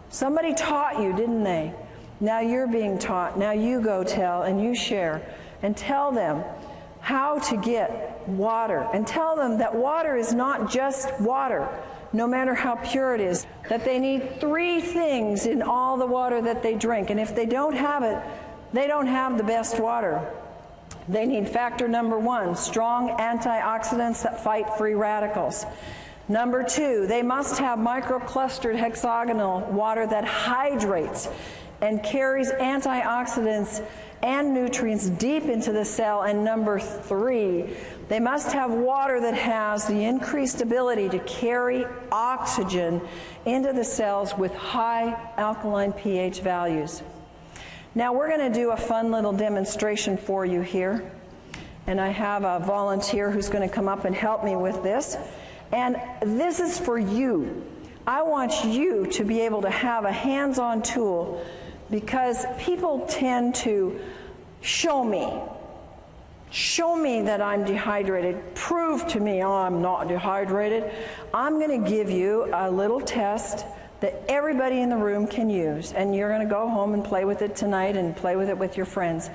Somebody taught you, didn't they? Now you're being taught. Now you go tell and you share and tell them how to get water. And tell them that water is not just water, no matter how pure it is. That they need 3 things in all the water that they drink. And if they don't have it, they don't have the best water. They need factor number 1, strong antioxidants that fight free radicals. Number 2, they must have microclustered hexagonal water that hydrates and carries antioxidants and nutrients deep into the cell. And number 3, they must have water that has the increased ability to carry oxygen into the cells with high alkaline pH values. Now we're going to do a fun little demonstration for you here. And I have a volunteer who's going to come up and help me with this. And this is for you. I want you to be able to have a hands-on tool because people tend to show me that I'm dehydrated. Prove to me, oh, I'm not dehydrated. I'm going to give you a little test that everybody in the room can use, and you're going to go home and play with it tonight and play with it with your friends.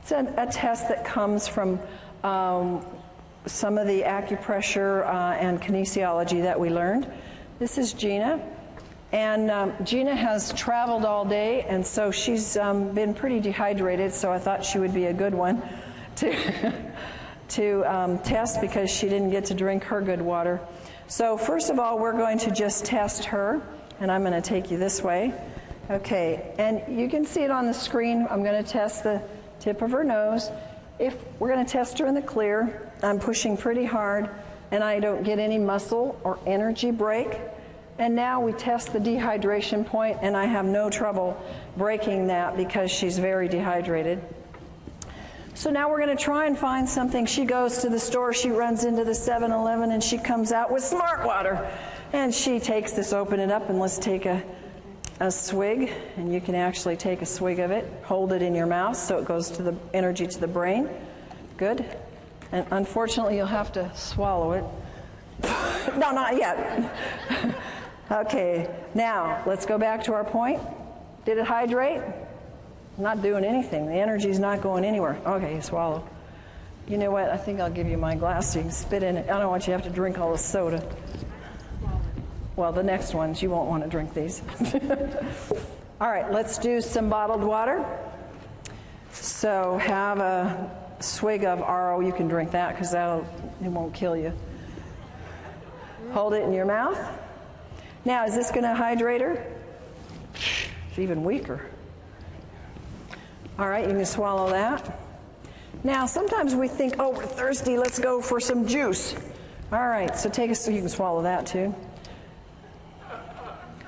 It's a test that comes from some of the acupressure and kinesiology that we learned. This is Gina, and Gina has traveled all day, and so she's been pretty dehydrated, so I thought she would be a good one to test because she didn't get to drink her good water. So first of all, we're going to just test her. And I'm going to take you this way. Okay, and you can see it on the screen. I'm going to test the tip of her nose. If we're going to test her in the clear, I'm pushing pretty hard, and I don't get any muscle or energy break. And now we test the dehydration point, and I have no trouble breaking that because she's very dehydrated. So now we're going to try and find something. She goes to the store, she runs into the 7-Eleven, and she comes out with Smart Water. And she takes this, open it up, and let's take a swig. And you can actually take a swig of it, hold it in your mouth so it goes to the energy to the brain. Good. And unfortunately, you'll have to swallow it. No, not yet. Okay, now let's go back to our point. Did it hydrate? Not doing anything. The energy's not going anywhere. Okay, you swallow. You know what? I think I'll give you my glass so you can spit in it. I don't want you to have to drink all the soda. Well, the next ones, you won't want to drink these. All right, let's do some bottled water. So have a swig of RO. You can drink that because it won't kill you. Hold it in your mouth. Now, is this going to hydrate her? It's even weaker. All right, you can swallow that. Now, sometimes we think, oh, we're thirsty, let's go for some juice. All right, so you can swallow that too.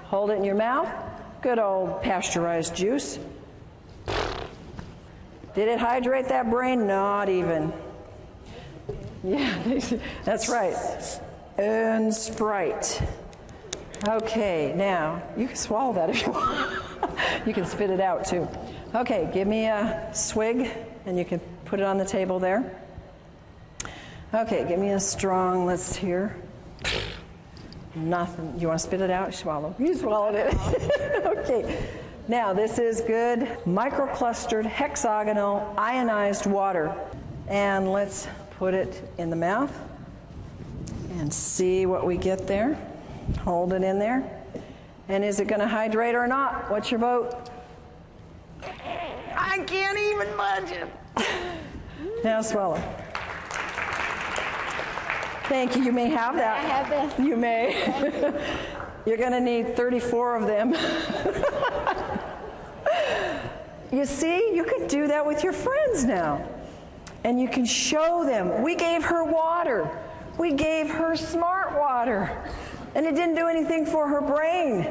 Hold it in your mouth. Good old pasteurized juice. Did it hydrate that brain? Not even. Yeah, that's right. And Sprite. Okay, now, you can swallow that if you want. You can spit it out too. Okay, give me a swig, and you can put it on the table there. Okay, give me a strong, let's hear. Nothing. You want to spit it out? Swallow. You swallowed it. Okay. Now, this is good microclustered hexagonal ionized water. And let's put it in the mouth and see what we get there. Hold it in there. And is it going to hydrate or not? What's your vote? I can't even budge it. Now swallow. Thank you. You may have that. I have this. You may. You're going to need 34 of them. You see, you can do that with your friends now. And you can show them. We gave her water. We gave her smart water. And it didn't do anything for her brain.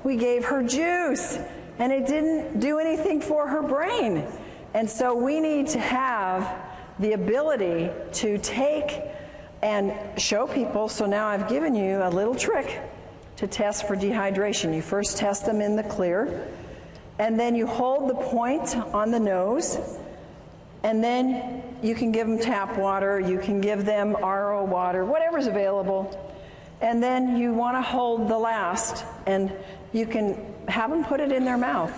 We gave her juice. And it didn't do anything for her brain. And so we need to have the ability to take and show people. So now I've given you a little trick to test for dehydration. You first test them in the clear, and then you hold the point on the nose, and then you can give them tap water, you can give them RO water, whatever's available, and then you want to hold the last, and you can have them put it in their mouth,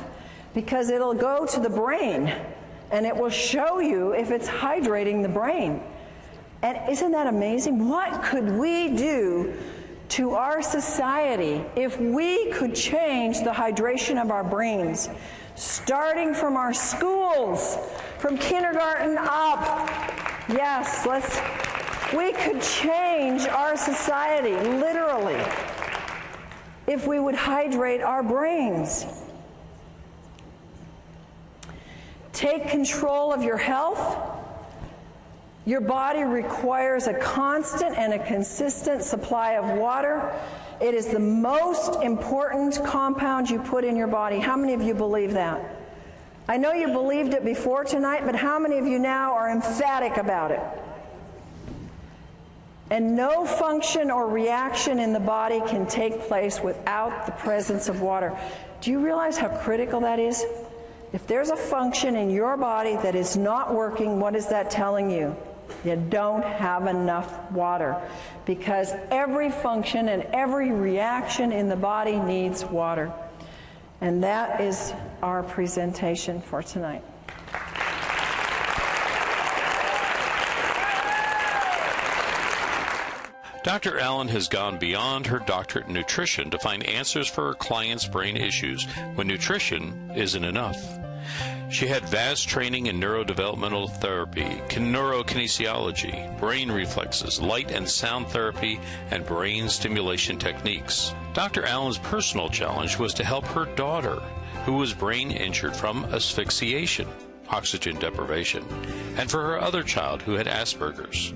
because it'll go to the brain, and it will show you if it's hydrating the brain. And isn't that amazing? What could we do to our society if we could change the hydration of our brains, starting from our schools, from kindergarten up? Yes, we could change our society, literally, if we would hydrate our brains. Take control of your health. Your body requires a constant and a consistent supply of water. It is the most important compound you put in your body. How many of you believe that? I know you believed it before tonight, but how many of you now are emphatic about it? And no function or reaction in the body can take place without the presence of water. Do you realize how critical that is? If there's a function in your body that is not working, what is that telling you? You don't have enough water, because every function and every reaction in the body needs water. And that is our presentation for tonight. Dr. Allen has gone beyond her doctorate in nutrition to find answers for her clients' brain issues when nutrition isn't enough. She had vast training in neurodevelopmental therapy, neurokinesiology, brain reflexes, light and sound therapy, and brain stimulation techniques. Dr. Allen's personal challenge was to help her daughter, who was brain injured from asphyxiation, oxygen deprivation, and for her other child who had Asperger's.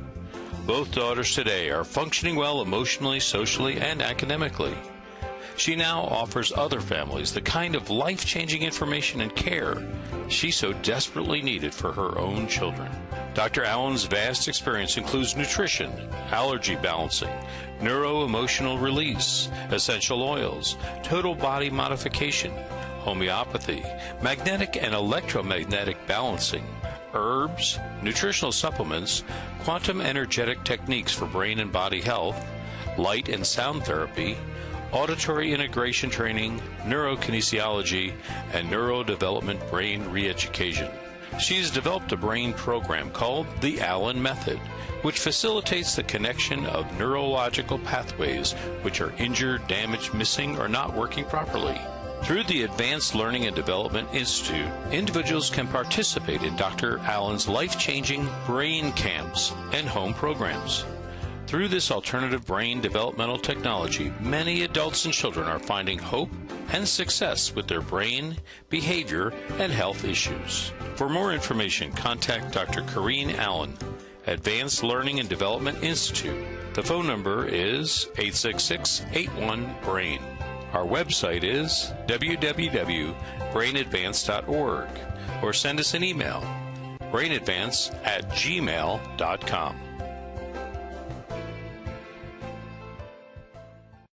Both daughters today are functioning well emotionally, socially, and academically. She now offers other families the kind of life-changing information and care she so desperately needed for her own children. Dr. Allen's vast experience includes nutrition, allergy balancing, neuro-emotional release, essential oils, total body modification, homeopathy, magnetic and electromagnetic balancing, herbs, nutritional supplements, quantum energetic techniques for brain and body health, light and sound therapy, auditory integration training, neurokinesiology, and neurodevelopment brain re-education. She's developed a brain program called the Allen Method, which facilitates the connection of neurological pathways which are injured, damaged, missing, or not working properly. Through the Advanced Learning and Development Institute, individuals can participate in Dr. Allen's life-changing brain camps and home programs. Through this alternative brain developmental technology, many adults and children are finding hope and success with their brain, behavior, and health issues. For more information, contact Dr. Corinne Allen, Advanced Learning and Development Institute. The phone number is 866-81-BRAIN. Our website is www.brainadvance.org, or send us an email, brainadvance@gmail.com.